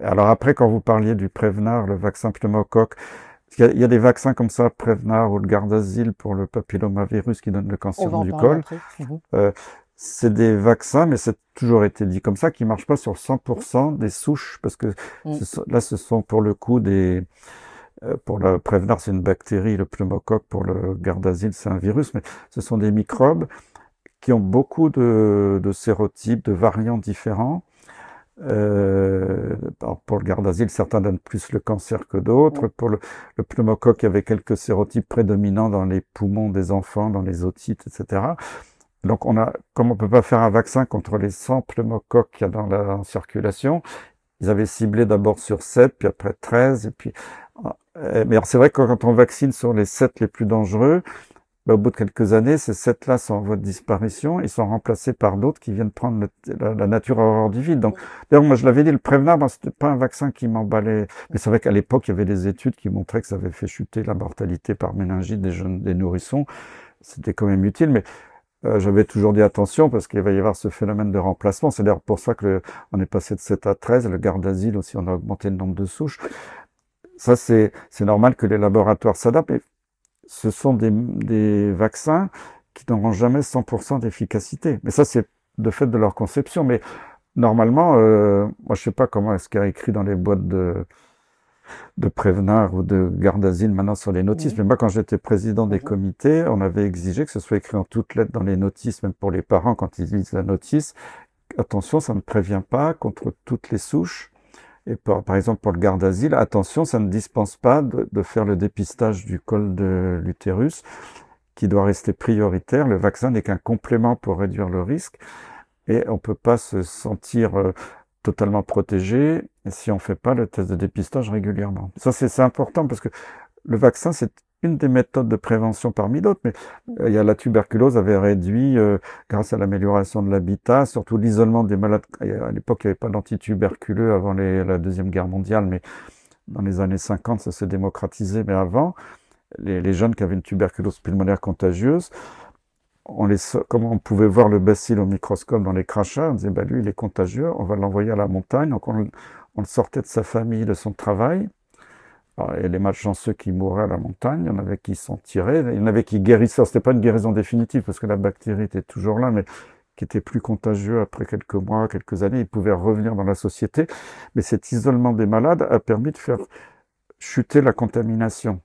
Alors après, quand vous parliez du Prevnar, le vaccin pneumocoque, il y a des vaccins comme ça, Prevnar ou le Gardasil pour le papillomavirus qui donne le cancer du col. C'est des vaccins, mais c'est toujours été dit comme ça, qui marchent pas sur 100% des souches, parce que là, ce sont pour le coup pour le Prevnar, c'est une bactérie, le pneumocoque, pour le Gardasil, c'est un virus, mais ce sont des microbes qui ont beaucoup de sérotypes, de variants différents. Pour le Gardasil, certains donnent plus le cancer que d'autres. Pour le pneumocoque, il y avait quelques sérotypes prédominants dans les poumons des enfants, dans les otites, etc. Donc, comme on peut pas faire un vaccin contre les 100 pneumocoques qu'il y a dans la circulation, ils avaient ciblé d'abord sur 7, puis après 13, et puis... Mais c'est vrai que quand on vaccine sur les 7 les plus dangereux, au bout de quelques années, ces 7-là sont en voie de disparition, ils sont remplacés par d'autres qui viennent prendre la nature horreur du vide. Donc, d'ailleurs, moi je l'avais dit, le Prevnar, c'était pas un vaccin qui m'emballait, mais c'est vrai qu'à l'époque, il y avait des études qui montraient que ça avait fait chuter la mortalité par méningite des nourrissons. C'était quand même utile, mais j'avais toujours dit attention parce qu'il va y avoir ce phénomène de remplacement. C'est d'ailleurs pour ça que on est passé de 7 à 13, le Gardasil aussi, on a augmenté le nombre de souches. Ça, c'est normal que les laboratoires s'adaptent. Et ce sont des vaccins qui n'auront jamais 100% d'efficacité. Mais ça, c'est de fait de leur conception. Mais normalement, moi, je sais pas comment est-ce qu'il y a écrit dans les boîtes de Prevnar ou de Gardasil maintenant sur les notices. Mais moi, quand j'étais président des comités, on avait exigé que ce soit écrit en toutes lettres dans les notices, même pour les parents quand ils lisent la notice. Attention, ça ne prévient pas contre toutes les souches. Et par exemple, pour le Gardasil, attention, ça ne dispense pas de faire le dépistage du col de l'utérus, qui doit rester prioritaire. Le vaccin n'est qu'un complément pour réduire le risque. Et on peut pas se sentir totalement protégé si on fait pas le test de dépistage régulièrement. Ça, c'est important parce que le vaccin, c'est une des méthodes de prévention parmi d'autres, mais il y a la tuberculose avait réduit, grâce à l'amélioration de l'habitat, surtout l'isolement des malades. À l'époque, il n'y avait pas d'antituberculeux avant la Deuxième Guerre mondiale, mais dans les années 50, ça s'est démocratisé. Mais avant, les jeunes qui avaient une tuberculose pulmonaire contagieuse, comme on pouvait voir le bacille au microscope dans les crachats, on disait, bah, lui, il est contagieux, on va l'envoyer à la montagne. Donc, on le sortait de sa famille, de son travail. Alors, et les malchanceux qui mouraient à la montagne, il y en avait qui s'en tiraient, il y en avait qui guérissaient. C'était pas une guérison définitive parce que la bactérie était toujours là, mais qui était plus contagieux après quelques mois, quelques années. Ils pouvaient revenir dans la société. Mais cet isolement des malades a permis de faire chuter la contamination.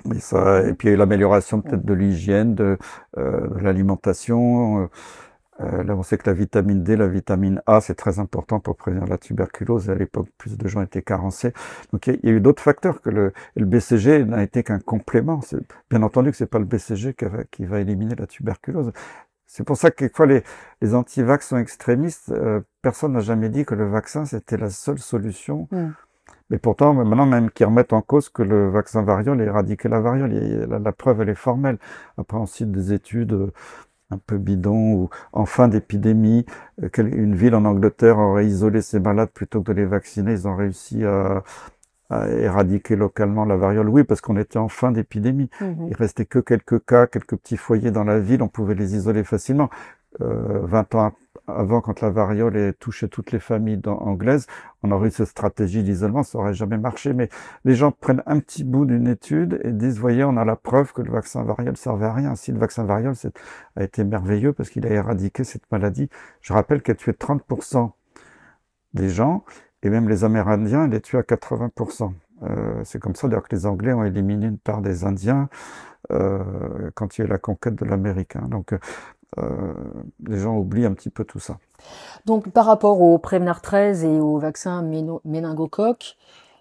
Et puis il y a eu l'amélioration peut-être de l'hygiène, de l'alimentation. Là, on sait que la vitamine D, la vitamine A, c'est très important pour prévenir la tuberculose. À l'époque, plus de gens étaient carencés. Donc, il y a eu d'autres facteurs que le BCG n'a été qu'un complément. Bien entendu que c'est pas le BCG qui va éliminer la tuberculose. C'est pour ça que quelquefois les anti-vax sont extrémistes. Personne n'a jamais dit que le vaccin c'était la seule solution. Mais pourtant, maintenant même qu'ils remettent en cause que le vaccin variole a éradiqué la variole. La preuve, elle est formelle. Après, on cite des études un peu bidons où, en fin d'épidémie, une ville en Angleterre aurait isolé ses malades plutôt que de les vacciner. Ils ont réussi à éradiquer localement la variole. Oui, parce qu'on était en fin d'épidémie. Il restait que quelques cas, quelques petits foyers dans la ville. On pouvait les isoler facilement. 20 ans avant, quand la variole ait touché toutes les familles anglaises, on aurait eu cette stratégie d'isolement, ça aurait jamais marché. Mais les gens prennent un petit bout d'une étude et disent, voyez, on a la preuve que le vaccin variole servait à rien. Si le vaccin variole a été merveilleux parce qu'il a éradiqué cette maladie. Je rappelle qu'elle tué 30% des gens, et même les Amérindiens, elle les tué à 80%. C'est comme ça d'ailleurs que les Anglais ont éliminé une part des Indiens quand il y a eu la conquête de l'Amérique. Donc, les gens oublient un petit peu tout ça. Donc, par rapport au Prevnar 13 et au vaccin méningocoque,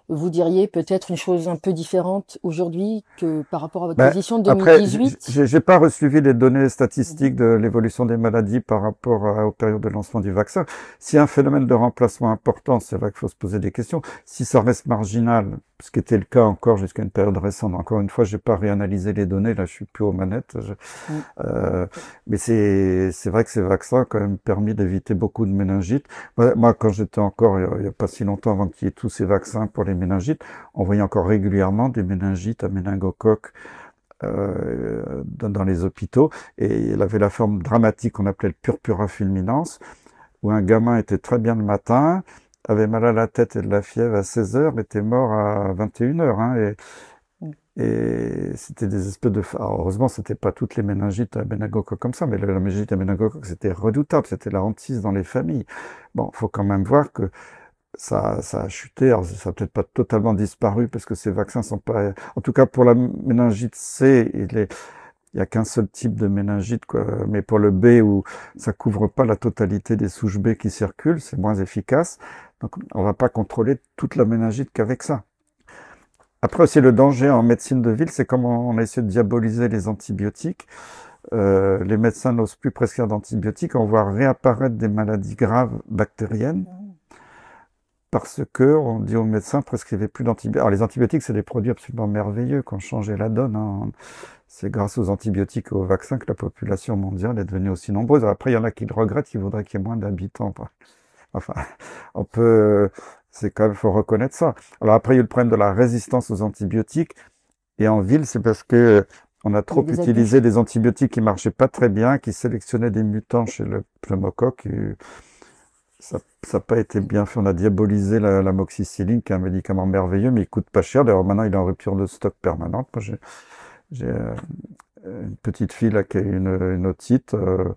vous diriez peut-être une chose un peu différente aujourd'hui que par rapport à votre position de 2018? Après, j'ai pas resuivi les données statistiques de l'évolution des maladies par rapport aux périodes de lancement du vaccin. S'il y a un phénomène de remplacement important, c'est vrai qu'il faut se poser des questions. Si ça reste marginal, ce qui était le cas encore jusqu'à une période récente, encore une fois, j'ai pas réanalysé les données, là je suis plus aux manettes. Mais c'est vrai que ces vaccins ont quand même permis d'éviter beaucoup de méningites. Moi, quand j'étais encore, il y a pas si longtemps avant qu'il y ait tous ces vaccins pour les méningites, on voyait encore régulièrement des méningites à méningocoque dans les hôpitaux, et il avait la forme dramatique qu'on appelait le purpura fulminans, où un gamin était très bien le matin, avait mal à la tête et de la fièvre à 16 heures, était mort à 21 heures, et c'était des espèces de... Alors, heureusement, c'était pas toutes les méningites à méningocoque comme ça, mais la méningite à méningocoque, c'était redoutable, c'était la hantise dans les familles. Bon, faut quand même voir que ça a chuté. Alors, ça a peut-être pas totalement disparu parce que ces vaccins sont pas... En tout cas, pour la méningite C, il y a qu'un seul type de méningite, quoi. Mais pour le B, où ça couvre pas la totalité des souches B qui circulent, c'est moins efficace. Donc, on va pas contrôler toute la méningite qu'avec ça. Après aussi, le danger en médecine de ville, c'est comme on a essayé de diaboliser les antibiotiques. Les médecins n'osent plus prescrire d'antibiotiques. On voit réapparaître des maladies graves bactériennes parce que on dit aux médecins prescrivez plus d'antibiotiques. Alors les antibiotiques, c'est des produits absolument merveilleux qui ont changé la donne. C'est grâce aux antibiotiques et aux vaccins que la population mondiale est devenue aussi nombreuse. Après, il y en a qui le regrettent, qui voudraient qu'il y ait moins d'habitants. Enfin, on peut... C'est quand même, faut reconnaître ça. Alors après, il y a eu le problème de la résistance aux antibiotiques. Et en ville, c'est parce que on a trop utilisé des antibiotiques qui marchaient pas très bien, qui sélectionnaient des mutants chez le pneumocoque. Et ça n'a pas été bien fait. On a diabolisé l'amoxicilline, qui est un médicament merveilleux, mais il coûte pas cher. D'ailleurs, maintenant, il est en rupture de stock permanente. Moi, j'ai une petite fille là qui a une otite. Le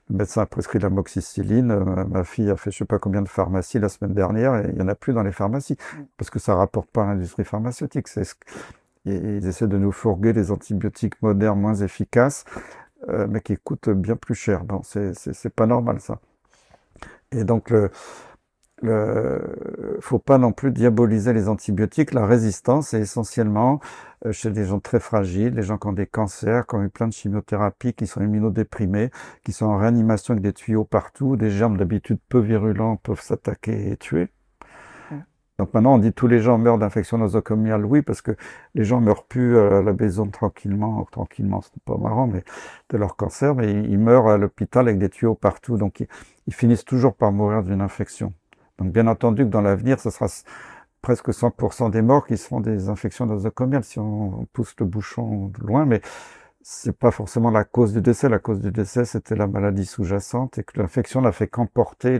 médecin a prescrit l'amoxicilline. Ma fille a fait je sais pas combien de pharmacies la semaine dernière et il y en a plus dans les pharmacies parce que ça rapporte pas à l'industrie pharmaceutique. Ils essaient de nous fourguer des antibiotiques modernes moins efficaces, mais qui coûtent bien plus cher. Bon, c'est pas normal ça. Et donc faut pas non plus diaboliser les antibiotiques. La résistance est essentiellement chez des gens très fragiles, les gens qui ont des cancers, qui ont eu plein de chimiothérapies, qui sont immunodéprimés, qui sont en réanimation avec des tuyaux partout. Des germes d'habitude peu virulents peuvent s'attaquer et tuer. Donc maintenant, on dit tous les gens meurent d'infection nosocomiale. Oui, parce que les gens meurent plus à la maison tranquillement, c'est pas marrant, mais de leur cancer, mais ils meurent à l'hôpital avec des tuyaux partout. Donc ils finissent toujours par mourir d'une infection. Donc bien entendu que dans l'avenir, ce sera presque 100% des morts qui seront des infections nosocomiales si on pousse le bouchon loin, mais c'est pas forcément la cause du décès. La cause du décès, c'était la maladie sous-jacente et que l'infection n'a fait qu'emporter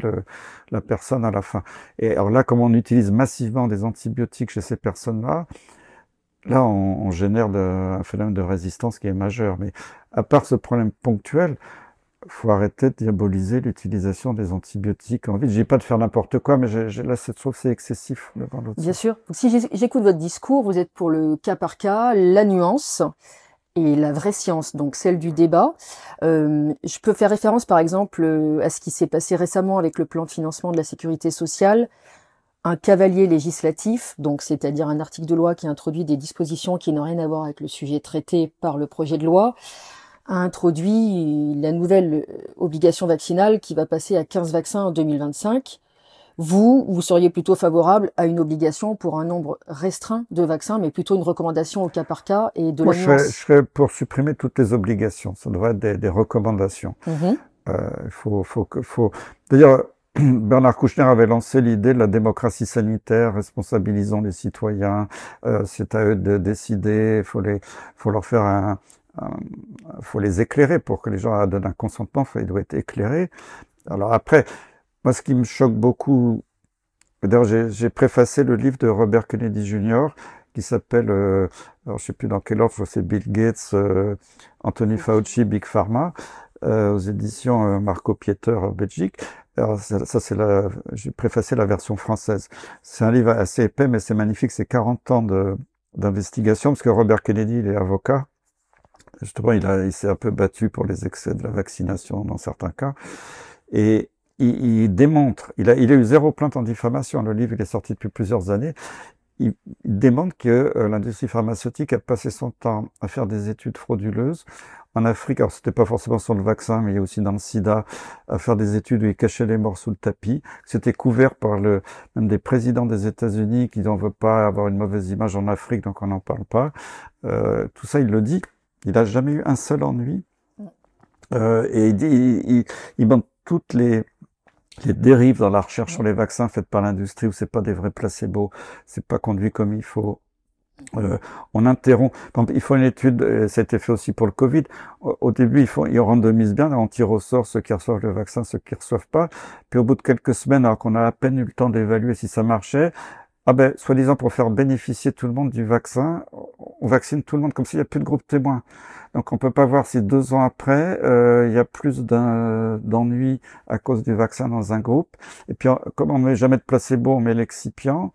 la personne à la fin. Et alors là, comme on utilise massivement des antibiotiques chez ces personnes-là, là, on génère un phénomène de résistance qui est majeur. Mais à part ce problème ponctuel, faut arrêter de diaboliser l'utilisation des antibiotiques en ville. Je dis pas de faire n'importe quoi, mais là, je trouve que c'est excessif dans l'autre Bien sens. sûr. Donc, si j'écoute votre discours, vous êtes pour le cas par cas, la nuance et la vraie science, donc celle du débat. Je peux faire référence, par exemple, à ce qui s'est passé récemment avec le plan de financement de la sécurité sociale. Un cavalier législatif, donc c'est-à-dire un article de loi qui introduit des dispositions qui n'ont rien à voir avec le sujet traité par le projet de loi, a introduit la nouvelle obligation vaccinale qui va passer à 15 vaccins en 2025. Vous seriez plutôt favorable à une obligation pour un nombre restreint de vaccins, mais plutôt une recommandation au cas par cas et de Moi, la je nuance. serais pour supprimer toutes les obligations. Ça devrait être des recommandations. Mhm. D'ailleurs, Bernard Kouchner avait lancé l'idée de la démocratie sanitaire, responsabilisons les citoyens, c'est à eux de décider, faut leur faire faut les éclairer pour que les gens donnent un consentement, il doit être éclairé. Alors après, moi, ce qui me choque beaucoup, d'ailleurs, j'ai préfacé le livre de Robert Kennedy Jr. qui s'appelle, alors je sais plus dans quel ordre, c'est Bill Gates, Anthony Fauci, Big Pharma, aux éditions Marco Pieter, Belgique. Alors ça c'est j'ai préfacé la version française. C'est un livre assez épais, mais c'est magnifique. C'est 40 ans d'investigation, parce que Robert Kennedy, il est avocat. Justement, il s'est un peu battu pour les excès de la vaccination dans certains cas. Et il démontre, il a eu 0 plainte en diffamation. Le livre, il est sorti depuis plusieurs années. Il démontre que l'industrie pharmaceutique a passé son temps à faire des études frauduleuses en Afrique. Alors, c'était pas forcément sur le vaccin, mais il y a aussi dans le sida, à faire des études où ils cachaient les morts sous le tapis. C'était couvert par même des présidents des États-Unis qui n'en veulent pas avoir une mauvaise image en Afrique, donc on n'en parle pas. Tout ça, il le dit. Il n'a jamais eu un seul ennui. Et il dit, il montre toutes les dérives dans la recherche sur les vaccins faites par l'industrie, où c'est pas des vrais placebos, c'est pas conduit comme il faut. On interrompt. Par exemple, il faut une étude, ça a été fait aussi pour le Covid. Au début, ils randomisent bien, on tire au sort ceux qui reçoivent le vaccin, ceux qui reçoivent pas. Puis au bout de quelques semaines, alors qu'on a à peine eu le temps d'évaluer si ça marchait, soi-disant pour faire bénéficier tout le monde du vaccin, on vaccine tout le monde comme s'il n'y a plus de groupe témoin. Donc on peut pas voir si 2 ans après, il y a plus d'ennuis à cause du vaccin dans un groupe. Et puis comme on met jamais de placebo, on met l'excipient.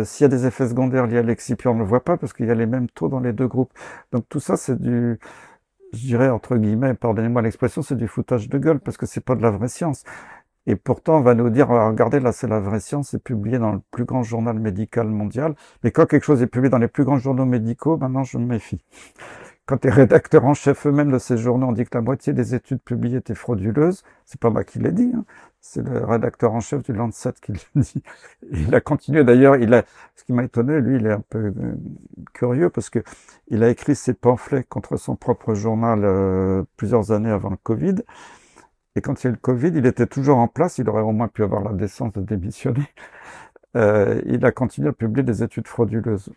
S'il y a des effets secondaires liés à l'excipient, on ne le voit pas parce qu'il y a les mêmes taux dans les 2 groupes. Donc tout ça, c'est je dirais entre guillemets, pardonnez-moi l'expression, c'est du foutage de gueule parce que c'est pas de la vraie science. Et pourtant, on va nous dire, regardez, là, c'est la vraie science, c'est publié dans le plus grand journal médical mondial. Mais quand quelque chose est publié dans les plus grands journaux médicaux, maintenant, je me méfie. Quand les rédacteurs en chef eux-mêmes de ces journaux ont dit que la moitié des études publiées étaient frauduleuses, c'est pas moi qui l'ai dit, hein. C'est le rédacteur en chef du Lancet qui le dit. Il a continué d'ailleurs, ce qui m'a étonné, lui, il est un peu curieux parce que il a écrit ses pamphlets contre son propre journal plusieurs années avant le Covid. Et quand il y a eu le Covid, il était toujours en place, il aurait au moins pu avoir la décence de démissionner. Il a continué à publier des études frauduleuses.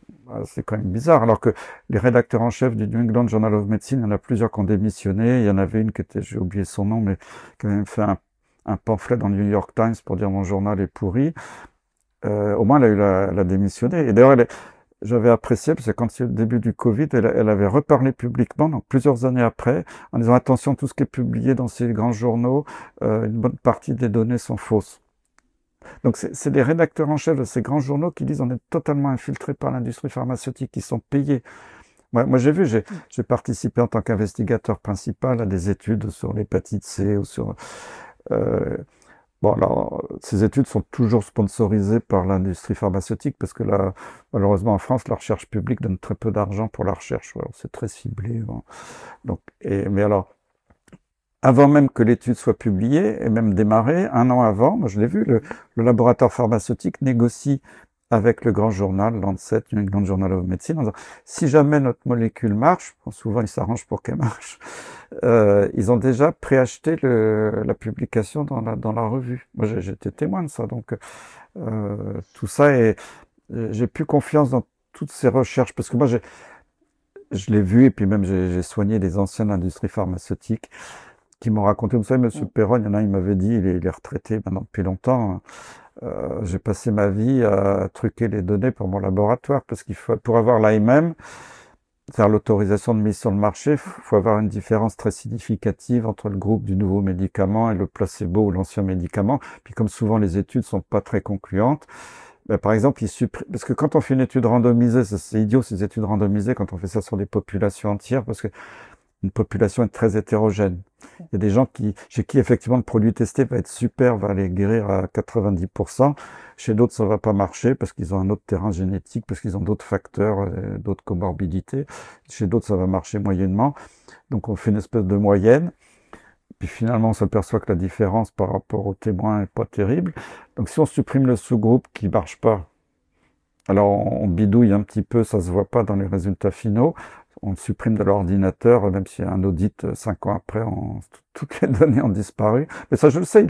C'est quand même bizarre, alors que les rédacteurs en chef du New England Journal of Medicine, il y en a plusieurs qui ont démissionné. Il y en avait une qui était, j'ai oublié son nom, mais qui a même fait un pamphlet dans le New York Times pour dire mon journal est pourri. Au moins, elle a démissionné. Et d'ailleurs, j'avais apprécié, parce que quand c'est le début du Covid, elle avait reparlé publiquement, donc plusieurs années après, en disant attention, tout ce qui est publié dans ces grands journaux, une bonne partie des données sont fausses. Donc c'est les rédacteurs en chef de ces grands journaux qui disent on est totalement infiltré par l'industrie pharmaceutique, qui sont payés. Moi j'ai participé en tant qu'investigateur principal à des études sur l'hépatite C ou sur... Bon, alors, ces études sont toujours sponsorisées par l'industrie pharmaceutique parce que là, malheureusement en France, la recherche publique donne très peu d'argent pour la recherche. Alors, c'est très ciblé. Bon. Donc, mais alors, avant même que l'étude soit publiée et même démarrée, 1 an avant, moi je l'ai vu, le laboratoire pharmaceutique négocie avec le grand journal Lancet, New England Journal of Medicine, en disant si jamais notre molécule marche, bon, souvent ils s'arrangent pour qu'elle marche, ils ont déjà préacheté la publication dans la revue. Moi j'étais témoin de ça, donc j'ai plus confiance dans toutes ces recherches, parce que moi je l'ai vu, et puis même j'ai soigné des anciens de l'industrie pharmaceutique qui m'ont raconté, vous savez, Monsieur Perron, il y en a, il m'avait dit, il est retraité maintenant depuis longtemps, j'ai passé ma vie à truquer les données pour mon laboratoire, parce qu'il faut, pour avoir l'AMM, faire l'autorisation de mise sur le marché, il faut avoir une différence très significative entre le groupe du nouveau médicament et le placebo ou l'ancien médicament. Puis comme souvent les études sont pas très concluantes, ben, par exemple, parce que quand on fait une étude randomisée, c'est idiot ces études randomisées quand on fait ça sur des populations entières, parce que une population est très hétérogène. Il y a des gens chez qui effectivement le produit testé va être super, va les guérir à 90%. Chez d'autres, ça va pas marcher parce qu'ils ont un autre terrain génétique, parce qu'ils ont d'autres facteurs, d'autres comorbidités. Chez d'autres, ça va marcher moyennement. Donc, on fait une espèce de moyenne. Puis finalement, on s'aperçoit que la différence par rapport aux témoins est pas terrible. Donc, si on supprime le sous-groupe qui marche pas, alors on bidouille un petit peu, ça se voit pas dans les résultats finaux. On le supprime de l'ordinateur, même s'il y a un audit 5 ans après, toutes les données ont disparu. Mais ça, je le sais,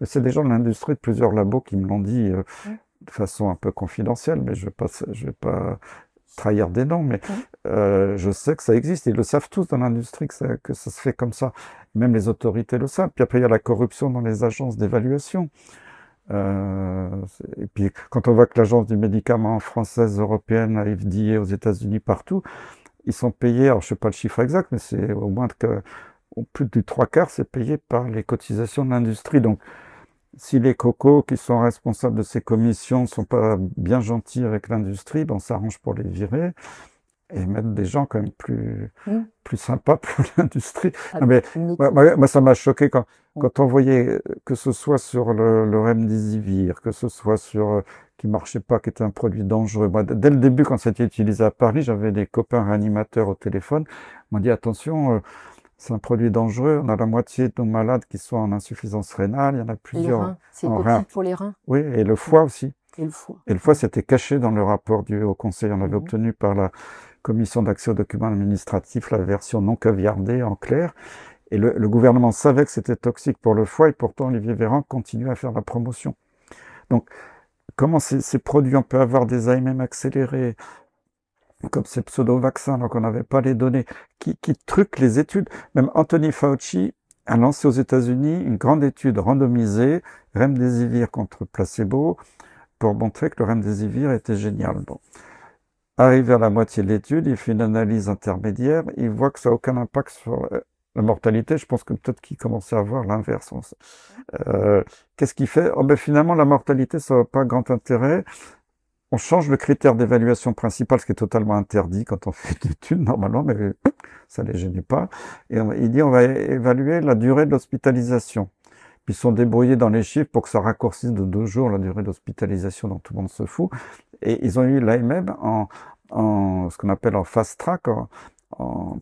c'est des gens de l'industrie de plusieurs labos qui me l'ont dit de façon un peu confidentielle, mais je vais pas trahir des noms, mais je sais que ça existe. Ils le savent tous dans l'industrie que ça se fait comme ça. Même les autorités le savent. Puis après, il y a la corruption dans les agences d'évaluation. Et puis quand on voit que l'agence du médicament française, européenne, la FDA aux États-Unis, partout, ils sont payés, alors je sais pas le chiffre exact, mais c'est au moins plus du 3/4, c'est payé par les cotisations de l'industrie. Donc, si les cocos qui sont responsables de ces commissions sont pas bien gentils avec l'industrie, ben on s'arrange pour les virer et mettre des gens quand même plus sympas pour l'industrie. Ah, mais moi, ça m'a choqué quand on voyait que ce soit sur le Remdesivir, que ce soit sur qui marchait pas, qui était un produit dangereux. Moi, dès le début, quand c'était utilisé à Paris, j'avais des copains réanimateurs au téléphone. Ils m'ont dit attention, c'est un produit dangereux. On a la moitié de nos malades qui sont en insuffisance rénale. Il y en a plusieurs. C'est toxique pour les reins. Oui, et le foie aussi. Et le foie. Et le foie, c'était caché dans le rapport du Haut Conseil. On avait obtenu par la Commission d'accès aux documents administratifs la version non caviardée en clair. Et le gouvernement savait que c'était toxique pour le foie et pourtant Olivier Véran continue à faire la promotion. Donc, comment ces produits, on peut avoir des AMM accélérés, comme ces pseudo-vaccins, donc on n'avait pas les données, qui truquent les études. Même Anthony Fauci a lancé aux États-Unis une grande étude randomisée, Remdesivir contre placebo, pour montrer que le Remdesivir était génial. Bon. Arrivé à la moitié de l'étude, il fait une analyse intermédiaire, il voit que ça n'a aucun impact sur la mortalité. Je pense que peut-être qu'il commençait à voir l'inverse. Qu'est-ce qu'il fait? Oh ben finalement, la mortalité, ça n'a pas grand intérêt. On change le critère d'évaluation principal, ce qui est totalement interdit quand on fait une étude, normalement, mais ça les gênait pas. Et il dit, on va évaluer la durée de l'hospitalisation. Puis ils sont débrouillés dans les chiffres pour que ça raccourcisse de 2 jours la durée d'hospitalisation dont tout le monde se fout. Et ils ont eu l'AMM en ce qu'on appelle en fast track,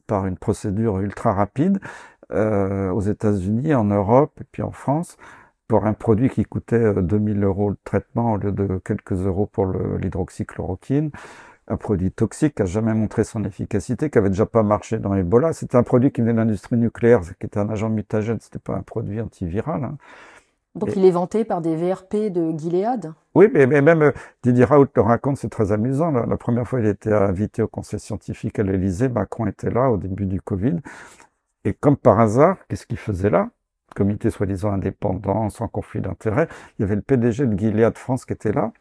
par une procédure ultra rapide, aux États-Unis, en Europe et puis en France, pour un produit qui coûtait 2000 € le traitement au lieu de quelques euros pour l'hydroxychloroquine. Un produit toxique qui n'a jamais montré son efficacité, qui avait déjà pas marché dans Ebola. C'était un produit qui venait de l'industrie nucléaire, qui était un agent mutagène, c'était pas un produit antiviral. Hein. Donc il est vanté par des VRP de Gilead? Oui, mais même Didier Raoult le raconte, c'est très amusant. La première fois, il était invité au conseil scientifique à l'Élysée, Macron était là au début du Covid. Et comme par hasard, qu'est-ce qu'il faisait là? Comité soi-disant indépendant, sans conflit d'intérêt. Il y avait le PDG de Gilead France qui était là.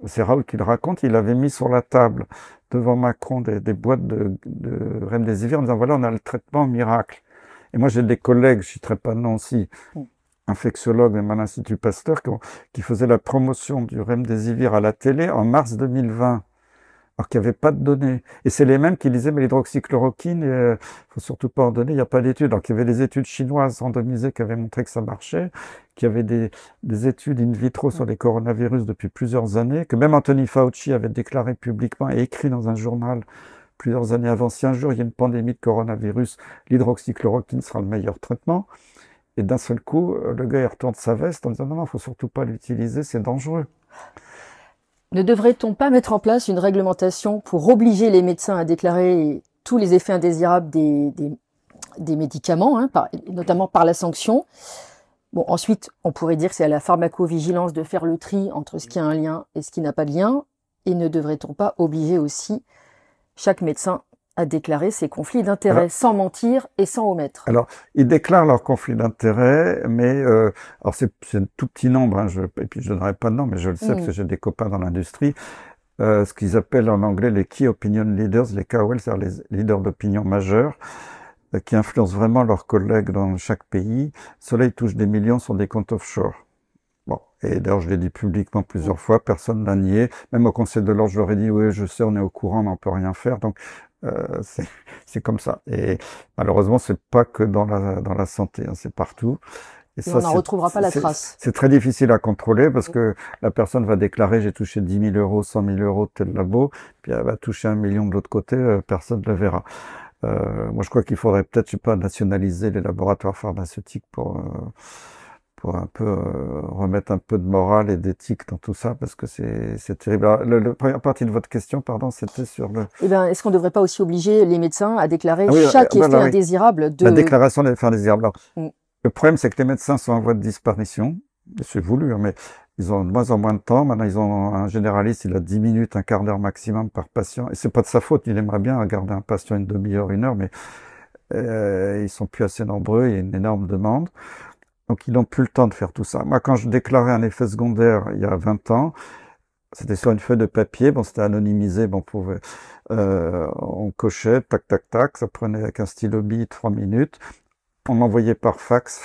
C'est Raoult qui le raconte, il avait mis sur la table devant Macron des boîtes de Remdesivir en disant voilà, on a le traitement miracle. Et moi, j'ai des collègues, je ne citerai pas de nom aussi, infectiologues même à l'Institut Pasteur, qui faisaient la promotion du Remdesivir à la télé en mars 2020. Alors qu'il n'y avait pas de données. Et c'est les mêmes qui disaient, mais l'hydroxychloroquine, faut surtout pas en donner, il n'y a pas d'études. Alors qu'il y avait des études chinoises randomisées qui avaient montré que ça marchait, qu'il y avait des études in vitro sur les coronavirus depuis plusieurs années, que même Anthony Fauci avait déclaré publiquement et écrit dans un journal plusieurs années avant, si un jour il y a une pandémie de coronavirus, l'hydroxychloroquine sera le meilleur traitement. Et d'un seul coup, le gars il retourne sa veste en disant, non, faut surtout pas l'utiliser, c'est dangereux. Ne devrait-on pas mettre en place une réglementation pour obliger les médecins à déclarer tous les effets indésirables des médicaments, hein, notamment par la sanction? Bon, ensuite, on pourrait dire que c'est à la pharmacovigilance de faire le tri entre ce qui a un lien et ce qui n'a pas de lien. Et ne devrait-on pas obliger aussi chaque médecin à déclarer ces conflits d'intérêts sans mentir et sans omettre? Alors, ils déclarent leurs conflits d'intérêts, mais alors c'est un tout petit nombre, hein, et puis je donnerai pas de nom, mais je le sais parce que j'ai des copains dans l'industrie. Ce qu'ils appellent en anglais les Key Opinion Leaders, les KOL, c'est-à-dire les leaders d'opinion majeurs, qui influencent vraiment leurs collègues dans chaque pays. Ceux-là, ils touchent des millions sur des comptes offshore. Bon, et d'ailleurs, je l'ai dit publiquement plusieurs fois, personne n'a nié. Même au Conseil de l'Ordre, je leur ai dit, oui, je sais, on est au courant, on n'en peut rien faire. Donc, c'est comme ça. Et malheureusement, c'est pas que dans la santé, hein, c'est partout. Et ça, on n'en retrouvera pas la trace. C'est très difficile à contrôler parce que la personne va déclarer j'ai touché 10 000 euros, 100 000 euros de tel labo, puis elle va toucher 1 million de l'autre côté, personne ne le verra. Moi, je crois qu'il faudrait peut-être, je sais pas, nationaliser les laboratoires pharmaceutiques pour un peu remettre un peu de morale et d'éthique dans tout ça, parce que c'est terrible. Alors, la première partie de votre question, pardon, c'était sur le... Eh ben, est-ce qu'on ne devrait pas aussi obliger les médecins à déclarer chaque effet indésirable de... La déclaration des effets indésirables. Le problème, c'est que les médecins sont en voie de disparition. C'est voulu, hein, mais ils ont de moins en moins de temps. Maintenant, ils ont un généraliste, il a 10 minutes, un quart d'heure maximum par patient. Et c'est pas de sa faute, il aimerait bien garder un patient une demi-heure, 1 heure, mais ils sont plus assez nombreux, il y a une énorme demande. Donc, ils n'ont plus le temps de faire tout ça. Moi, quand je déclarais un effet secondaire il y a 20 ans, c'était sur une feuille de papier, bon, c'était anonymisé, bon, on cochait, tac, tac, tac, ça prenait avec un stylo bille 3 minutes. On m'envoyait par fax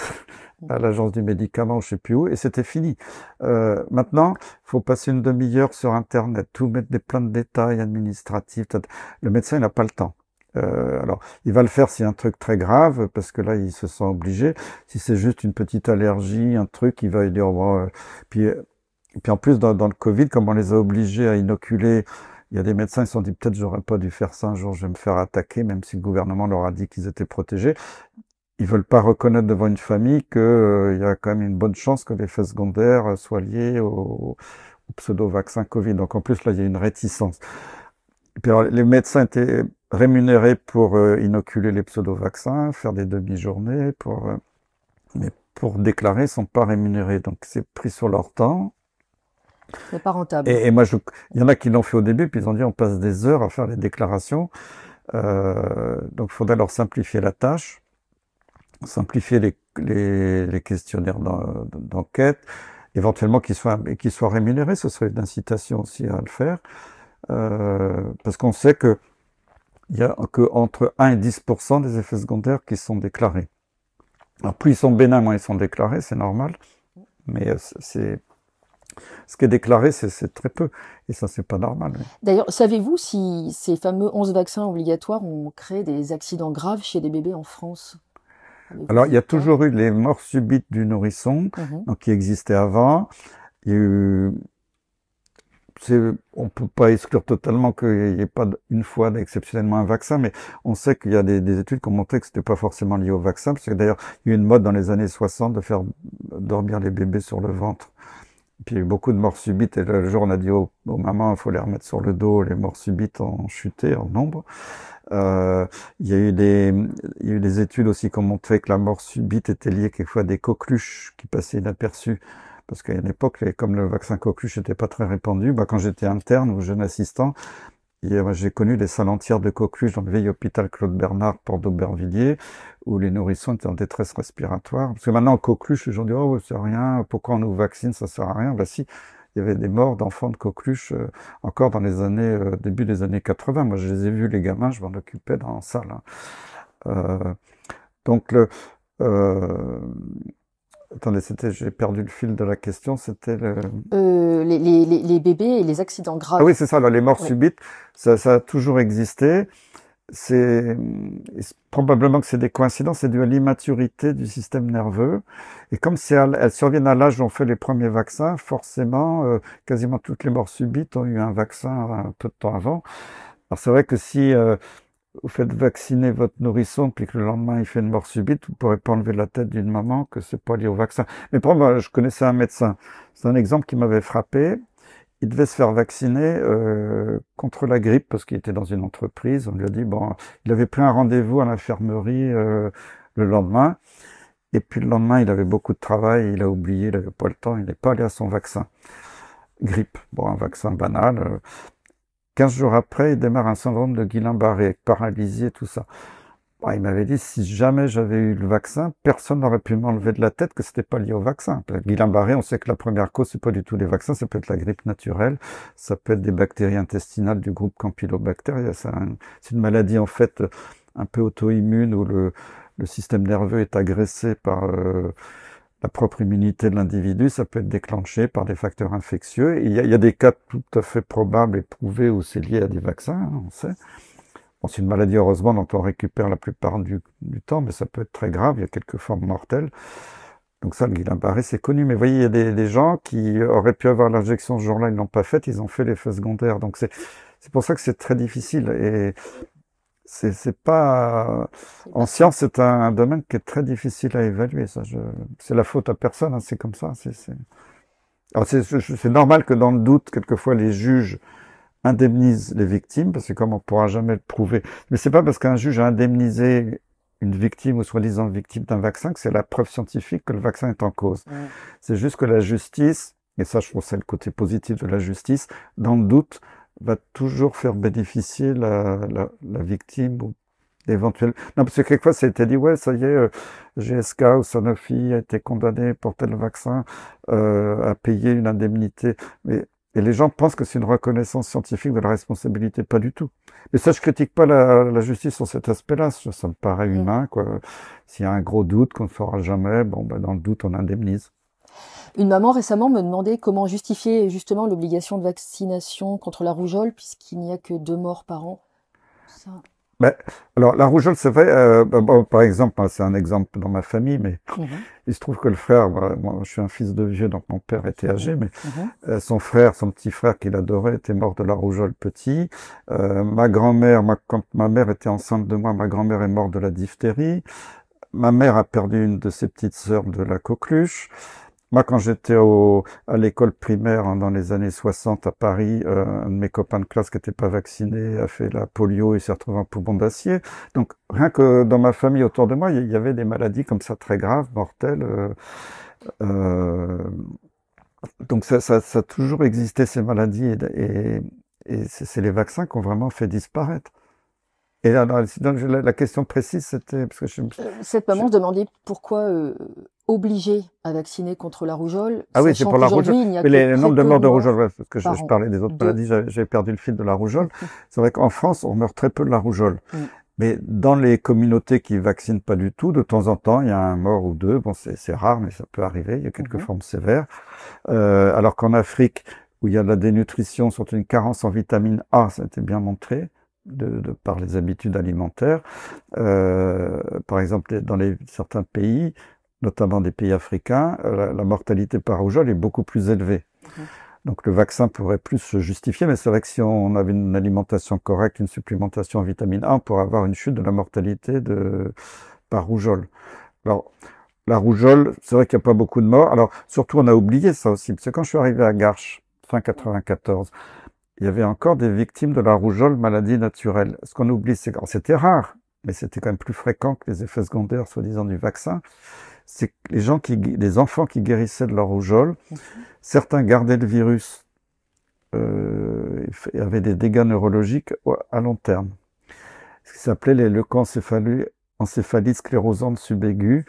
à l'agence du médicament, je sais plus où, et c'était fini. Maintenant, il faut passer une demi-heure sur Internet, tout mettre plein de détails administratifs. Le médecin, il n'a pas le temps. Alors, il va le faire s'il y a un truc très grave, parce que là, il se sent obligé. Si c'est juste une petite allergie, un truc, il va dire, bon, puis en plus, dans le Covid, comme on les a obligés à inoculer, il y a des médecins qui se sont dit, peut-être j'aurais pas dû faire ça un jour, je vais me faire attaquer, même si le gouvernement leur a dit qu'ils étaient protégés. Ils veulent pas reconnaître devant une famille que il y a quand même une bonne chance que l'effet secondaire soit lié au pseudo-vaccin Covid. Donc en plus là, il y a une réticence. Et puis alors, les médecins étaient rémunérés pour inoculer les pseudo-vaccins, faire des demi-journées, mais pour déclarer, ils sont pas rémunérés. Donc c'est pris sur leur temps. C'est pas rentable. Et moi, il y en a qui l'ont fait au début, puis ils ont dit on passe des heures à faire les déclarations. Donc il faudrait leur simplifier la tâche. Simplifier les questionnaires d'enquête, éventuellement qu'ils soient rémunérés, ce serait une incitation aussi à le faire, parce qu'on sait que il y a que entre 1 et 10% des effets secondaires qui sont déclarés. Alors plus ils sont bénins, moins ils sont déclarés, c'est normal, mais ce qui est déclaré, c'est très peu, et ça c'est pas normal. D'ailleurs, savez-vous si ces fameux 11 vaccins obligatoires ont créé des accidents graves chez des bébés en France? Alors, il y a toujours eu les morts subites du nourrisson, donc qui existaient avant. Il y a eu, on peut pas exclure totalement qu'il n'y ait pas une fois exceptionnellement un vaccin, mais on sait qu'il y a des études qui ont montré que c'était pas forcément lié au vaccin, parce que d'ailleurs, il y a eu une mode dans les années 60 de faire dormir les bébés sur le ventre. Puis il y a eu beaucoup de morts subites, et le jour on a dit aux mamans, il faut les remettre sur le dos, les morts subites ont chuté en nombre. Il y a eu des études aussi qui ont montré que la mort subite était liée quelquefois à des coqueluches qui passaient inaperçues. Parce qu'à une époque, comme le vaccin coqueluche n'était pas très répandu, quand j'étais interne ou jeune assistant, j'ai connu des salles entières de coqueluches dans le vieil hôpital Claude Bernard, Porte d'Aubervilliers, où les nourrissons étaient en détresse respiratoire. Parce que maintenant, coqueluche, les gens disent, oh, c'est rien, pourquoi on nous vaccine, ça sert à rien. Bah si, il y avait des morts d'enfants de coqueluche encore dans les années, début des années 80. Moi, je les ai vus, les gamins, je m'en occupais dans la salle. Hein. Donc, attendez, j'ai perdu le fil de la question, c'était les bébés et les accidents graves. Ah oui, c'est ça, là, les morts subites, ça a toujours existé. Probablement que c'est des coïncidences, c'est dû à l'immaturité du système nerveux. Et comme elles surviennent à l'âge où on fait les premiers vaccins, forcément, quasiment toutes les morts subites ont eu un vaccin un peu de temps avant. Alors c'est vrai que si vous faites vacciner votre nourrisson, puis que le lendemain il fait une mort subite, vous pourrez pas enlever la tête d'une maman que c'est pas lié au vaccin. Mais pour moi, je connaissais un médecin. C'est un exemple qui m'avait frappé. Il devait se faire vacciner contre la grippe parce qu'il était dans une entreprise. On lui a dit, bon, il avait pris un rendez-vous à l'infirmerie le lendemain. Et puis le lendemain, il avait beaucoup de travail, il a oublié, il n'avait pas le temps, il n'est pas allé à son vaccin. Grippe, bon, un vaccin banal. 15 jours après, il démarre un syndrome de Guillain-Barré, avec paralysie et tout ça. Bon, il m'avait dit, si jamais j'avais eu le vaccin, personne n'aurait pu m'enlever de la tête que c'était pas lié au vaccin. Guillain-Barré, on sait que la première cause, c'est pas du tout les vaccins, ça peut être la grippe naturelle, ça peut être des bactéries intestinales du groupe Campylobacter. C'est une maladie, en fait, un peu auto-immune où le système nerveux est agressé par la propre immunité de l'individu. Ça peut être déclenché par des facteurs infectieux. Et il y a des cas tout à fait probables et prouvés où c'est lié à des vaccins, hein, on sait. Bon, c'est une maladie, heureusement, dont on récupère la plupart du temps, mais ça peut être très grave, il y a quelques formes mortelles. Donc ça, le Guillain-Barré, c'est connu. Mais vous voyez, il y a des gens qui auraient pu avoir l'injection ce jour-là, ils l'ont pas faite, ils ont fait l'effet secondaire. Donc c'est pour ça que c'est très difficile. Et c'est pas... En science, c'est un domaine qui est très difficile à évaluer. Ça, c'est la faute à personne, hein, c'est comme ça. Alors c'est normal que dans le doute, quelquefois, les juges indemnise les victimes, parce que comme on pourra jamais le prouver. Mais c'est pas parce qu'un juge a indemnisé une victime ou soi-disant victime d'un vaccin que c'est la preuve scientifique que le vaccin est en cause. Ouais. C'est juste que la justice, et ça je trouve c'est le côté positif de la justice, dans le doute, va toujours faire bénéficier la victime ou éventuellement. Non, parce que quelquefois ça a été dit, ouais, ça y est, GSK ou Sanofi a été condamné pour tel vaccin à payer une indemnité. Et les gens pensent que c'est une reconnaissance scientifique de la responsabilité, pas du tout. Mais ça, je critique pas la justice sur cet aspect-là, ça me paraît humain, quoi. S'il y a un gros doute qu'on ne fera jamais, bon, ben, dans le doute, on indemnise. Une maman récemment me demandait comment justifier justement l'obligation de vaccination contre la rougeole, puisqu'il n'y a que 2 morts par an. Ça... Ben, alors, la rougeole, c'est vrai, bon, par exemple, c'est un exemple dans ma famille, mais il se trouve que le frère, moi, je suis un fils de vieux, donc mon père était âgé, mais son petit frère qu'il adorait, était mort de la rougeole petit. Ma grand-mère, quand ma mère était enceinte de moi, ma grand-mère est morte de la diphtérie. Ma mère a perdu une de ses petites sœurs de la coqueluche. Moi, quand j'étais à l'école primaire dans les années 60 à Paris, un de mes copains de classe qui n'était pas vacciné a fait la polio et s'est retrouvé en poumon d'acier. Donc, rien que dans ma famille autour de moi, il y avait des maladies comme ça très graves, mortelles. Donc, ça a toujours existé, ces maladies, et c'est les vaccins qui ont vraiment fait disparaître. Et là, la question précise, c'était... parce que cette maman se demandait pourquoi obligé à vacciner contre la rougeole. Ah oui, c'est pour la rougeole. Mais le nombre de morts de rougeole, ouais, parce que je parlais des autres maladies, j'ai perdu le fil de la rougeole. C'est vrai qu'en France, on meurt très peu de la rougeole. Mais dans les communautés qui vaccinent pas du tout, de temps en temps, il y a un mort ou deux. Bon, c'est rare, mais ça peut arriver. Il y a quelques formes sévères. Alors qu'en Afrique, où il y a de la dénutrition, surtout une carence en vitamine A, ça a été bien montré. Par les habitudes alimentaires. Par exemple, dans certains pays, notamment des pays africains, la mortalité par rougeole est beaucoup plus élevée. Donc le vaccin pourrait plus se justifier, mais c'est vrai que si on avait une alimentation correcte, une supplémentation en vitamine A, on pourrait avoir une chute de la mortalité par rougeole. Alors, la rougeole, c'est vrai qu'il n'y a pas beaucoup de morts. Alors, surtout, on a oublié ça aussi, parce que quand je suis arrivé à Garches, fin 94, il y avait encore des victimes de la rougeole, maladie naturelle. Ce qu'on oublie, c'est que c'était rare, mais c'était quand même plus fréquent que les effets secondaires, soi-disant, du vaccin. C'est que les enfants qui guérissaient de la rougeole, certains gardaient le virus, avaient des dégâts neurologiques à long terme. Ce qui s'appelait les leucoencéphalites sclérosantes subaiguës.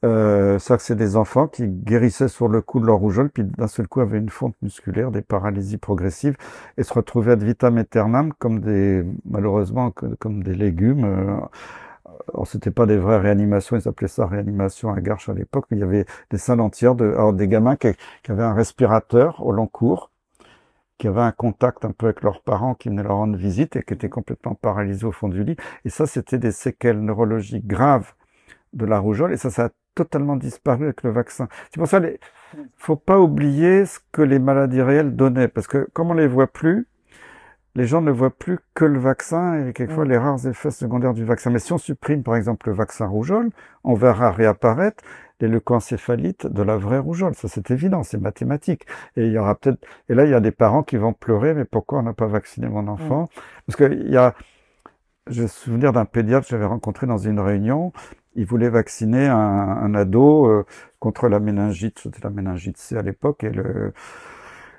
Ça, c'est des enfants qui guérissaient sur le coup de leur rougeole, puis d'un seul coup avaient une fonte musculaire, des paralysies progressives, et se retrouvaient ad vitam aeternam malheureusement, comme des légumes. Alors, c'était pas des vraies réanimations, ils appelaient ça réanimation à Garches à l'époque, mais il y avait des salles entières des gamins qui avaient un respirateur au long cours, qui avaient un contact un peu avec leurs parents qui venaient leur rendre visite et qui étaient complètement paralysés au fond du lit. Et ça, c'était des séquelles neurologiques graves de la rougeole, et ça a totalement disparu avec le vaccin. C'est pour ça faut pas oublier ce que les maladies réelles donnaient, parce que comme on les voit plus, les gens ne voient plus que le vaccin et quelquefois les rares effets secondaires du vaccin. Mais si on supprime par exemple le vaccin rougeole, on verra réapparaître les leucoencéphalites de la vraie rougeole. Ça, c'est évident, c'est mathématique. Et il y aura et là, il y a des parents qui vont pleurer, mais pourquoi on n'a pas vacciné mon enfant? Parce que je me souviens d'un pédiatre que j'avais rencontré dans une réunion. Il voulait vacciner un ado contre la méningite, c'était la méningite C à l'époque, et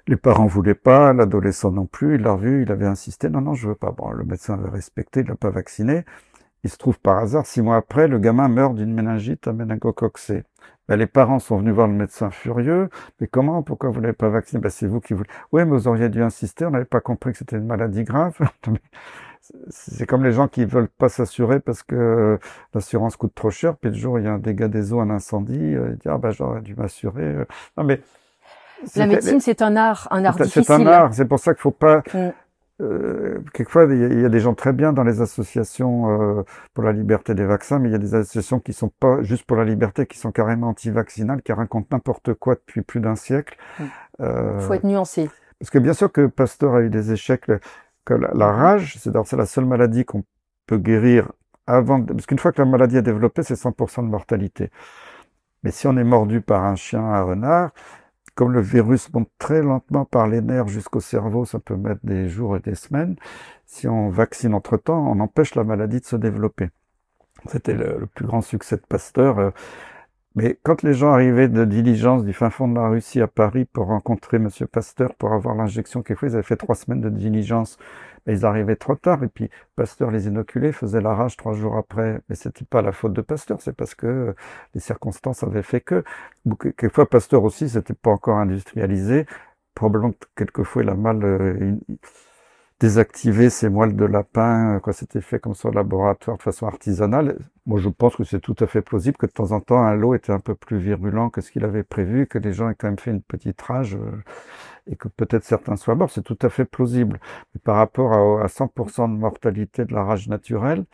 Les parents voulaient pas, l'adolescent non plus, il l'a revu, il avait insisté, non, non, je veux pas. Bon, le médecin avait respecté, il l'a pas vacciné. Il se trouve par hasard, 6 mois après, le gamin meurt d'une méningite à méningocoque C. Ben, les parents sont venus voir le médecin furieux. Mais comment? Pourquoi vous l'avez pas vacciné? Ben, c'est vous qui voulez. Oui, mais vous auriez dû insister. On n'avait pas compris que c'était une maladie grave. C'est comme les gens qui veulent pas s'assurer parce que l'assurance coûte trop cher. Puis le jour où il y a un dégât des eaux, un incendie, ils disent, ah ben, j'aurais dû m'assurer. Non, mais la médecine, c'est un art difficile. C'est un art. C'est pour ça qu'il faut pas. Mm. Quelquefois, il y a des gens très bien dans les associations pour la liberté des vaccins, mais il y a des associations qui sont pas juste pour la liberté, qui sont carrément anti-vaccinales, qui racontent n'importe quoi depuis plus d'un siècle. Faut être nuancé. Parce que bien sûr que Pasteur a eu des échecs, que la rage, c'est la seule maladie qu'on peut guérir avant, parce qu'une fois que la maladie est développée, c'est 100% de mortalité. Mais si on est mordu par un chien, un renard, comme le virus monte très lentement par les nerfs jusqu'au cerveau, ça peut mettre des jours et des semaines. Si on vaccine entre-temps, on empêche la maladie de se développer. C'était le plus grand succès de Pasteur. Mais quand les gens arrivaient de diligence du fin fond de la Russie à Paris pour rencontrer Monsieur Pasteur, pour avoir l'injection, quelquefois ils avaient fait 3 semaines de diligence, mais ils arrivaient trop tard, et puis Pasteur les inoculait, faisait la rage 3 jours après. Mais c'était pas la faute de Pasteur, c'est parce que les circonstances avaient fait que. Quelquefois Pasteur aussi, c'était pas encore industrialisé. Probablement que quelquefois il a mal désactiver ces moelles de lapin, quand c'était fait comme ça au laboratoire de façon artisanale. Moi, je pense que c'est tout à fait plausible que de temps en temps, un lot était un peu plus virulent que ce qu'il avait prévu, que les gens aient quand même fait une petite rage, et que peut-être certains soient morts. C'est tout à fait plausible. Mais par rapport à 100% de mortalité de la rage naturelle,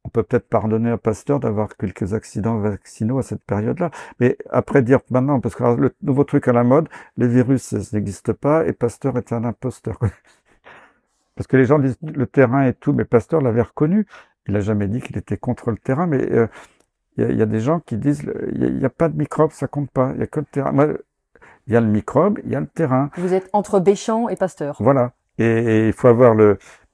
on peut peut-être pardonner à Pasteur d'avoir quelques accidents vaccinaux à cette période-là. Mais après dire maintenant, parce que le nouveau truc à la mode, les virus, ça n'existe pas, et Pasteur est un imposteur. Parce que les gens disent le terrain et tout, mais Pasteur l'avait reconnu. Il n'a jamais dit qu'il était contre le terrain, mais il y a des gens qui disent il n'y a pas de microbes, ça compte pas, il n'y a que le terrain. Moi, il y a le microbe, il y a le terrain. Vous êtes entre Béchamp et Pasteur. Voilà. Et il faut avoir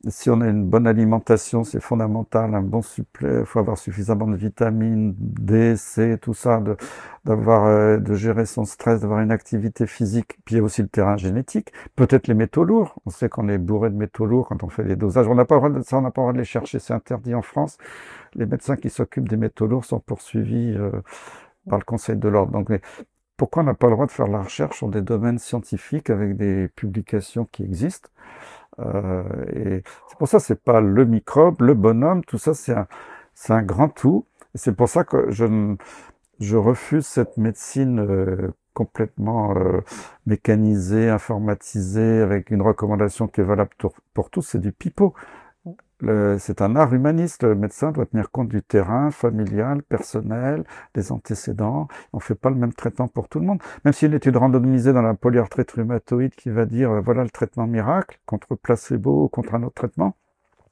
si on a une bonne alimentation, c'est fondamental, un bon supplément, il faut avoir suffisamment de vitamines D, C, tout ça, de gérer son stress, d'avoir une activité physique. Puis il y a aussi le terrain génétique, peut-être les métaux lourds. On sait qu'on est bourré de métaux lourds quand on fait des dosages. On n'a pas le droit de ça, on n'a pas le droit de les chercher, c'est interdit en France. Les médecins qui s'occupent des métaux lourds sont poursuivis par le Conseil de l'ordre. Donc, mais pourquoi on n'a pas le droit de faire de la recherche sur des domaines scientifiques avec des publications qui existent? Et c'est pour ça, c'est pas le microbe, le bonhomme, tout ça, c'est un grand tout. Et c'est pour ça que je refuse cette médecine complètement mécanisée, informatisée, avec une recommandation qui est valable pour tous. C'est du pipeau. C'est un art humaniste. Le médecin doit tenir compte du terrain familial, personnel, des antécédents. On fait pas le même traitement pour tout le monde. Même si une étude randomisée dans la polyarthrite rhumatoïde qui va dire voilà le traitement miracle contre placebo ou contre un autre traitement,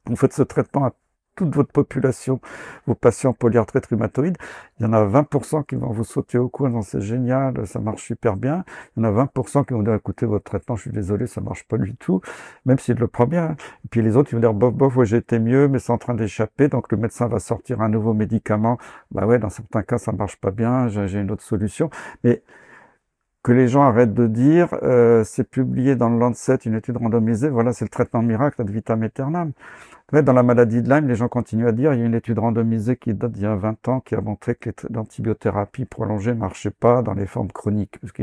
vous faites ce traitement à toute votre population, vos patients polyarthrite rhumatoïde, il y en a 20% qui vont vous sauter au cou, non, c'est génial, ça marche super bien. Il y en a 20% qui vont dire, écoutez, votre traitement, je suis désolé, ça marche pas du tout, même s'il le prend bien. Et puis les autres, ils vont dire, bof, bof, ouais, j'ai été mieux, mais c'est en train d'échapper, donc le médecin va sortir un nouveau médicament. Bah ouais, dans certains cas, ça marche pas bien, j'ai une autre solution. Mais que les gens arrêtent de dire, c'est publié dans le Lancet, une étude randomisée, voilà, c'est le traitement miracle ad vitam aeternam. Dans la maladie de Lyme, les gens continuent à dire, il y a une étude randomisée qui date d'il y a 20 ans qui a montré que l'antibiothérapie prolongée ne marchait pas dans les formes chroniques. Parce que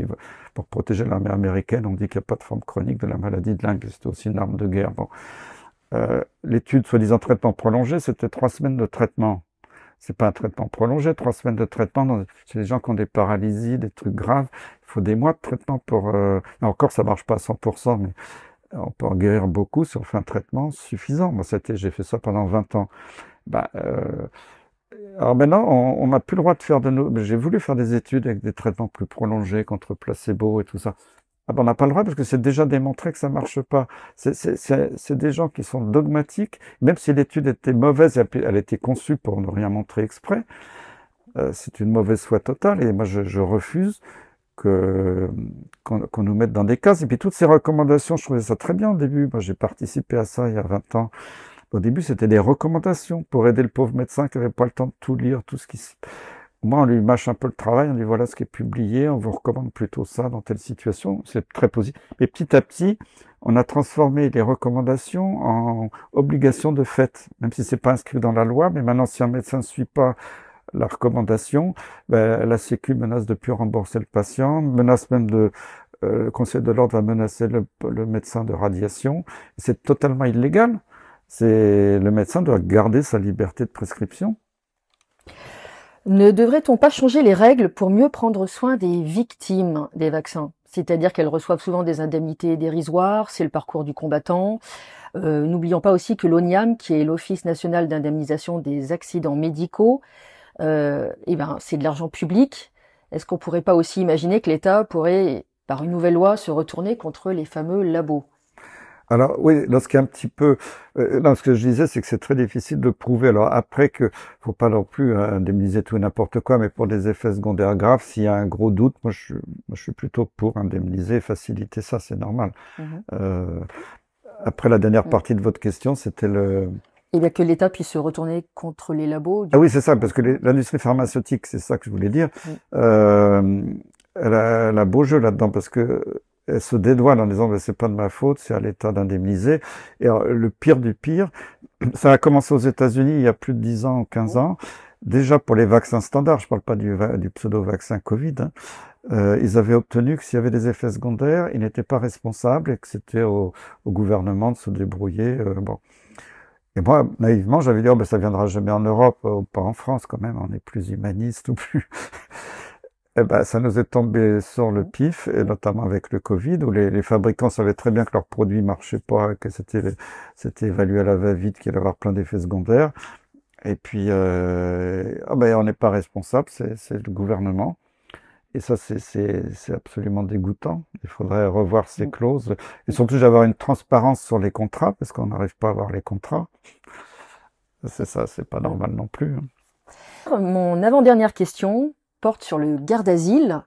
pour protéger l'armée américaine, on dit qu'il n'y a pas de forme chronique de la maladie de Lyme, c'était aussi une arme de guerre. Bon. L'étude soi-disant traitement prolongé, c'était 3 semaines de traitement. C'est pas un traitement prolongé, 3 semaines de traitement chez les gens qui ont des paralysies, des trucs graves. Il faut des mois de traitement pour... Encore, ça marche pas à 100%, mais on peut en guérir beaucoup si on fait un traitement suffisant. Moi, j'ai fait ça pendant 20 ans. Alors maintenant, on n'a plus le droit de faire j'ai voulu faire des études avec des traitements plus prolongés contre placebo et tout ça. On n'a pas le droit parce que c'est déjà démontré que ça marche pas. C'est des gens qui sont dogmatiques, même si l'étude était mauvaise, elle était conçue pour ne rien montrer exprès. C'est une mauvaise foi totale et moi je refuse qu'on nous mette dans des cases. Et puis toutes ces recommandations, je trouvais ça très bien au début. Moi j'ai participé à ça il y a 20 ans. Au début, c'était des recommandations pour aider le pauvre médecin qui n'avait pas le temps de tout lire, tout ce qui Moi, on lui mâche un peu le travail, on dit voilà ce qui est publié, on vous recommande plutôt ça dans telle situation. C'est très positif. Et petit à petit, on a transformé les recommandations en obligations de fait, même si c'est pas inscrit dans la loi. Mais maintenant, si un médecin ne suit pas la recommandation, ben, la Sécu menace de plus rembourser le patient, menace même de le Conseil de l'ordre va menacer le médecin de radiation. C'est totalement illégal. Le médecin doit garder sa liberté de prescription. Ne devrait-on pas changer les règles pour mieux prendre soin des victimes des vaccins? C'est-à-dire qu'elles reçoivent souvent des indemnités dérisoires, c'est le parcours du combattant. N'oublions pas aussi que l'ONIAM, qui est l'Office national d'indemnisation des accidents médicaux, c'est de l'argent public. Est-ce qu'on pourrait pas aussi imaginer que l'État pourrait, par une nouvelle loi, se retourner contre les fameux labos? Alors oui, lorsqu'il y a un petit peu, non, ce que je disais, c'est que c'est très difficile de prouver. Alors après que, faut pas non plus indemniser tout et n'importe quoi, mais pour des effets secondaires graves, s'il y a un gros doute, moi je suis plutôt pour indemniser, faciliter ça, c'est normal. Après la dernière partie de votre question, c'était Eh bien, que l'État puisse se retourner contre les labos. Ah oui, c'est ça, parce que l'industrie pharmaceutique, c'est ça que je voulais dire, elle a beau jeu là-dedans, parce que elle se dédouane en disant ben, c'est pas de ma faute, c'est à l'État d'indemniser. Et alors, le pire du pire, ça a commencé aux États-Unis il y a plus de 10 ans, 15 ans. Déjà pour les vaccins standards, je parle pas du pseudo-vaccin Covid, ils avaient obtenu que s'il y avait des effets secondaires, ils n'étaient pas responsables et que c'était au gouvernement de se débrouiller. Bon. Et moi, naïvement, j'avais dit, oh, ben, ça viendra jamais en Europe, ou pas en France quand même, on est plus humaniste ou plus. Eh ben, ça nous est tombé sur le pif, et notamment avec le Covid, où les fabricants savaient très bien que leurs produits marchaient pas, que c'était évalué à la va-vite, qu'il allait y avoir plein d'effets secondaires. Et puis, on n'est pas responsable, c'est le gouvernement. Et ça, c'est absolument dégoûtant. Il faudrait revoir ces clauses. Et surtout, d'avoir une transparence sur les contrats, parce qu'on n'arrive pas à avoir les contrats. C'est ça, c'est pas normal non plus. Mon avant-dernière question porte sur le garde-asile.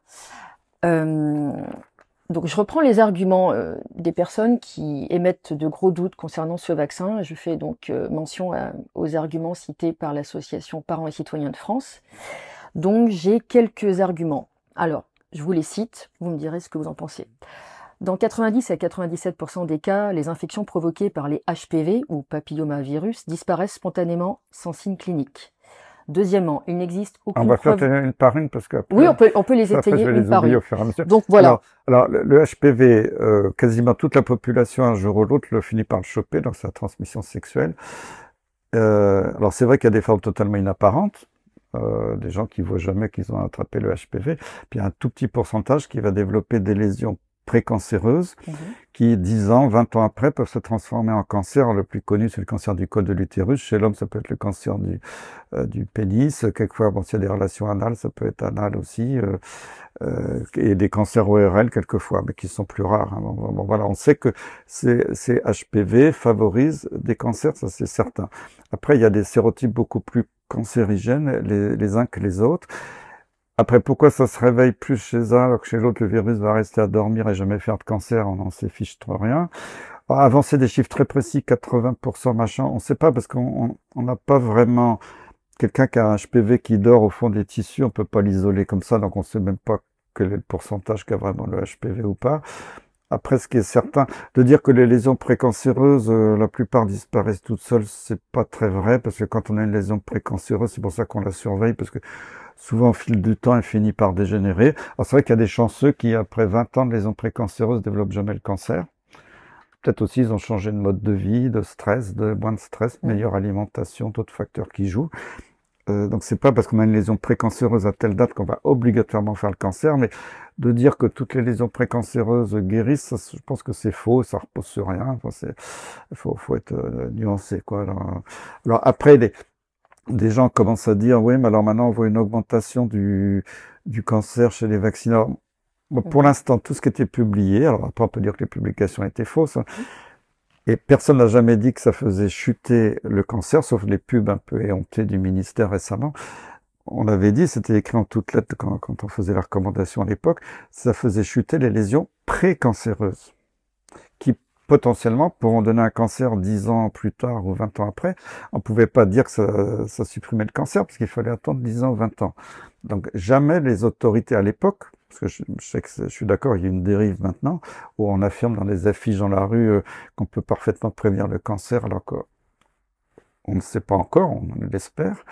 Donc je reprends les arguments des personnes qui émettent de gros doutes concernant ce vaccin. Je fais donc mention aux arguments cités par l'association Parents et Citoyens de France. Donc j'ai quelques arguments. Alors, je vous les cite, vous me direz ce que vous en pensez. Dans 90 à 97% des cas, les infections provoquées par les HPV ou papillomavirus disparaissent spontanément sans signe clinique. Deuxièmement, il n'existe aucune preuve... On va faire une par une parce que oui, on peut les étayer une par une. Donc voilà. Alors le HPV, quasiment toute la population un jour ou l'autre le finit par le choper, donc c'est la transmission sexuelle. Alors c'est vrai qu'il y a des formes totalement inapparentes, des gens qui voient jamais qu'ils ont attrapé le HPV, puis il y a un tout petit pourcentage qui va développer des lésions précancéreuses qui, 10 ans, 20 ans après, peuvent se transformer en cancer. Le plus connu, c'est le cancer du col de l'utérus. Chez l'homme, ça peut être le cancer du pénis. Quelquefois, bon, s'il y a des relations anales, ça peut être anal aussi. Et des cancers ORL, quelquefois, mais qui sont plus rares. Hein. Bon, voilà, on sait que ces HPV favorisent des cancers, ça c'est certain. Après, il y a des sérotypes beaucoup plus cancérigènes, les uns que les autres. Après, pourquoi ça se réveille plus chez un alors que chez l'autre, le virus va rester à dormir et jamais faire de cancer, on n'en sait fiche trop rien. Alors, avancer des chiffres très précis, 80% machin, on ne sait pas parce qu'on n'a pas vraiment quelqu'un qui a un HPV qui dort au fond des tissus, on peut pas l'isoler comme ça, donc on sait même pas quel est le pourcentage qu'a vraiment le HPV ou pas. Après, ce qui est certain, de dire que les lésions précancéreuses, la plupart disparaissent toutes seules, c'est pas très vrai, parce que quand on a une lésion précancéreuse, c'est pour ça qu'on la surveille, parce que souvent, au fil du temps, elle finit par dégénérer. Alors, c'est vrai qu'il y a des chanceux qui, après 20 ans de lésions précancéreuses, développent jamais le cancer. Peut-être aussi, ils ont changé de mode de vie, de stress, de moins de stress, meilleure alimentation, d'autres facteurs qui jouent. Donc, c'est pas parce qu'on a une lésion précancéreuse à telle date qu'on va obligatoirement faire le cancer, mais de dire que toutes les lésions précancéreuses guérissent, ça, je pense que c'est faux, ça repose sur rien. Enfin, faut être nuancé, quoi. Alors après, des gens commencent à dire, oui, mais alors maintenant on voit une augmentation du cancer chez les vaccinés. Bon, pour l'instant, tout ce qui était publié, alors après on peut dire que les publications étaient fausses, hein, et personne n'a jamais dit que ça faisait chuter le cancer, sauf les pubs un peu éhontées du ministère récemment. On avait dit, c'était écrit en toutes lettres quand on faisait la recommandation à l'époque, ça faisait chuter les lésions précancéreuses, qui potentiellement pourront donner un cancer 10 ans plus tard ou 20 ans après. On pouvait pas dire que ça supprimait le cancer parce qu'il fallait attendre 10 ans ou 20 ans. Donc jamais les autorités à l'époque, parce que je sais que je suis d'accord, il y a une dérive maintenant, où on affirme dans les affiches dans la rue qu'on peut parfaitement prévenir le cancer alors qu'on ne sait pas encore, on l'espère.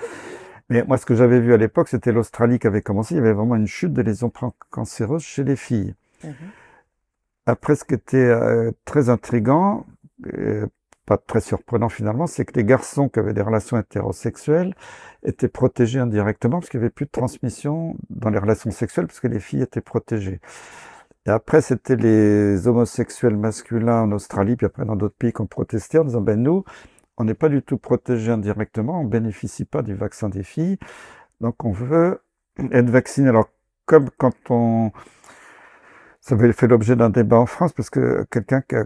Mais moi, ce que j'avais vu à l'époque, c'était l'Australie qui avait commencé. Il y avait vraiment une chute de lésions cancéreuses chez les filles. Après, ce qui était très intriguant, pas très surprenant finalement, c'est que les garçons qui avaient des relations hétérosexuelles étaient protégés indirectement parce qu'il n'y avait plus de transmission dans les relations sexuelles parce que les filles étaient protégées. Et après, c'était les homosexuels masculins en Australie, puis après dans d'autres pays qui ont protesté en disant, ben nous, on n'est pas du tout protégés indirectement, on bénéficie pas du vaccin des filles, donc on veut être vacciné. Alors, comme ça avait fait l'objet d'un débat en France, parce que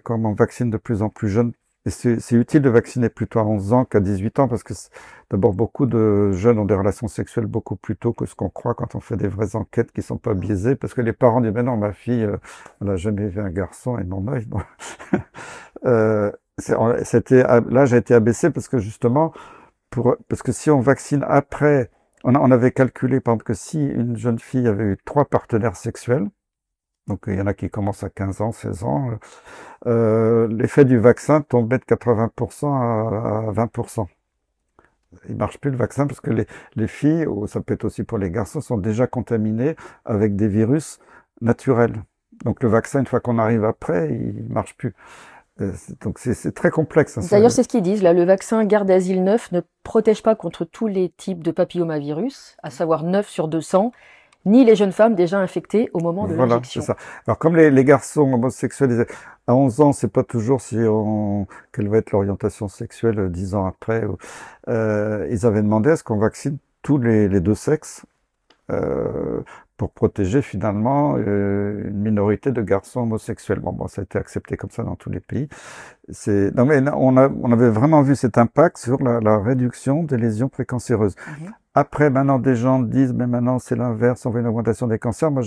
comme on vaccine de plus en plus jeune, et c'est utile de vacciner plutôt à 11 ans qu'à 18 ans, parce que d'abord beaucoup de jeunes ont des relations sexuelles beaucoup plus tôt que ce qu'on croit quand on fait des vraies enquêtes qui sont pas biaisées, parce que les parents disent, ben non, ma fille, elle n'a jamais vu un garçon, et non, œil. Bon. L'âge a été abaissé parce que justement, parce que si on vaccine après, on avait calculé par exemple que si une jeune fille avait eu 3 partenaires sexuels, donc il y en a qui commencent à 15 ans, 16 ans, l'effet du vaccin tombait de 80% à 20%. Il marche plus le vaccin parce que les filles, ou ça peut être aussi pour les garçons, sont déjà contaminés avec des virus naturels. Donc le vaccin, une fois qu'on arrive après, il marche plus. Donc c'est très complexe. Hein, D'ailleurs, c'est ce qu'ils disent. Là, le vaccin Gardasil 9 ne protège pas contre tous les types de papillomavirus, à savoir 9 sur 200, ni les jeunes femmes déjà infectées au moment de l'injection. C'est ça. Alors, comme les garçons homosexuels, à 11 ans, c'est pas toujours quelle va être l'orientation sexuelle 10 ans après. Ils avaient demandé à ce qu'on vaccine tous les deux sexes, pour protéger finalement une minorité de garçons homosexuels. Bon, ça a été accepté comme ça dans tous les pays. Non, mais on avait vraiment vu cet impact sur la réduction des lésions précancéreuses. Après, maintenant, des gens disent, mais maintenant, c'est l'inverse, on voit une augmentation des cancers. Moi,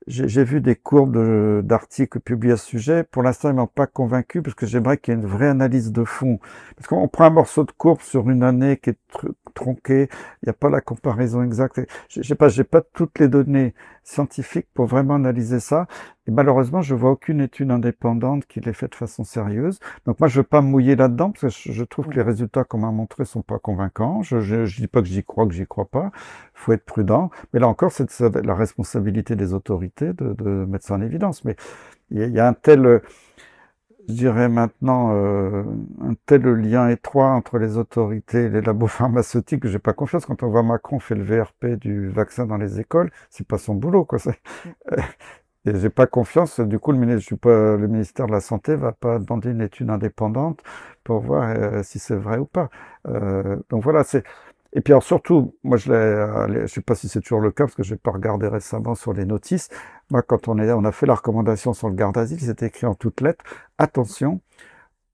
j'ai vu des courbes d'articles publiés à ce sujet. Pour l'instant, ils m'ont pas convaincu parce que j'aimerais qu'il y ait une vraie analyse de fond. Parce qu'on prend un morceau de courbe sur une année qui est tronquée. Il n'y a pas la comparaison exacte. J'ai pas toutes les données scientifiques pour vraiment analyser ça. Et malheureusement, je vois aucune étude indépendante qui l'ait fait de façon sérieuse. Donc moi, je veux pas me mouiller là-dedans parce que je trouve que les résultats qu'on m'a montrés sont pas convaincants. Je dis pas que j'y crois, que j'y crois pas. Faut être prudent. Mais là encore, c'est la responsabilité des autorités de mettre ça en évidence. Mais il y a un tel, je dirais maintenant, un tel lien étroit entre les autorités et les labos pharmaceutiques que j'ai pas confiance. Quand on voit Macron fait le VRP du vaccin dans les écoles, c'est pas son boulot, quoi. Et j'ai pas confiance. Du coup, le ministère de la Santé va pas demander une étude indépendante pour voir si c'est vrai ou pas. Donc voilà, et puis alors surtout, moi je sais pas si c'est toujours le cas parce que j'ai pas regardé récemment sur les notices. Moi, quand on a fait la recommandation sur le Gardasil, c'était écrit en toutes lettres, attention,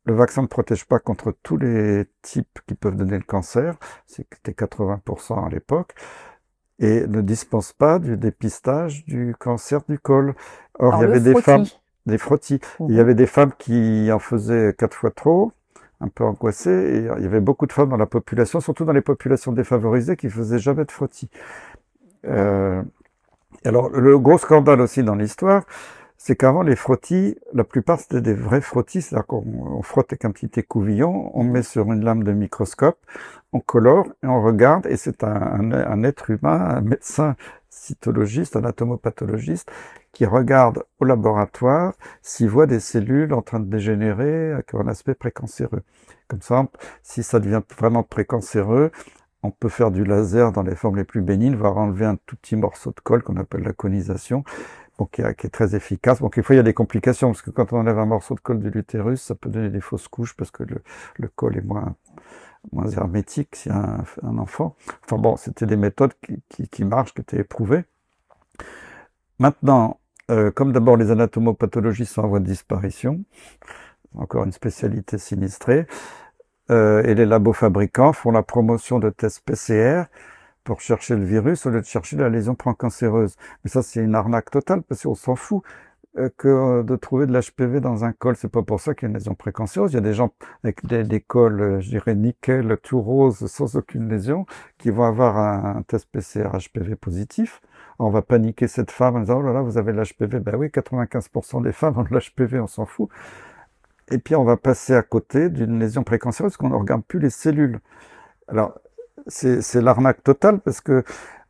le vaccin ne protège pas contre tous les types qui peuvent donner le cancer. C'était 80% à l'époque. Et ne dispense pas du dépistage du cancer du col. Or, il y avait des frottis. Il y avait des femmes qui en faisaient 4 fois trop, un peu angoissées, et il y avait beaucoup de femmes dans la population, surtout dans les populations défavorisées, qui faisaient jamais de frottis. Alors, le gros scandale aussi dans l'histoire, c'est qu'avant les frottis, la plupart c'était des vrais frottis, c'est-à-dire qu'on frotte avec un petit écouvillon, on met sur une lame de microscope, on colore et on regarde, et c'est un être humain, un médecin cytologiste, anatomopathologiste, qui regarde au laboratoire s'il voit des cellules en train de dégénérer avec un aspect précancéreux. Comme ça, si ça devient vraiment précancéreux, on peut faire du laser dans les formes les plus bénignes, voire enlever un tout petit morceau de colle qu'on appelle la conisation, donc qui est très efficace. Donc, des fois, il y a des complications, parce que quand on enlève un morceau de colle de l'utérus, ça peut donner des fausses couches, parce que le col est moins hermétique s'il y a un enfant. Enfin bon, c'était des méthodes qui marchent, qui étaient éprouvées. Maintenant, comme d'abord les anatomopathologistes sont en voie de disparition, encore une spécialité sinistrée, et les labos fabricants font la promotion de tests PCR pour chercher le virus au lieu de chercher la lésion précancéreuse. Mais ça, c'est une arnaque totale parce qu'on s'en fout. que de trouver de l'HPV dans un col. C'est pas pour ça qu'il y a une lésion précancéreuse. Il y a des gens avec des cols, je dirais nickel, tout rose, sans aucune lésion, qui vont avoir un test PCR HPV positif. On va paniquer cette femme en disant, oh là là, vous avez de l'HPV. Ben oui, 95% des femmes ont de l'HPV, on s'en fout. Et puis on va passer à côté d'une lésion précancéreuse parce qu'on ne regarde plus les cellules. Alors, c'est l'arnaque totale parce que,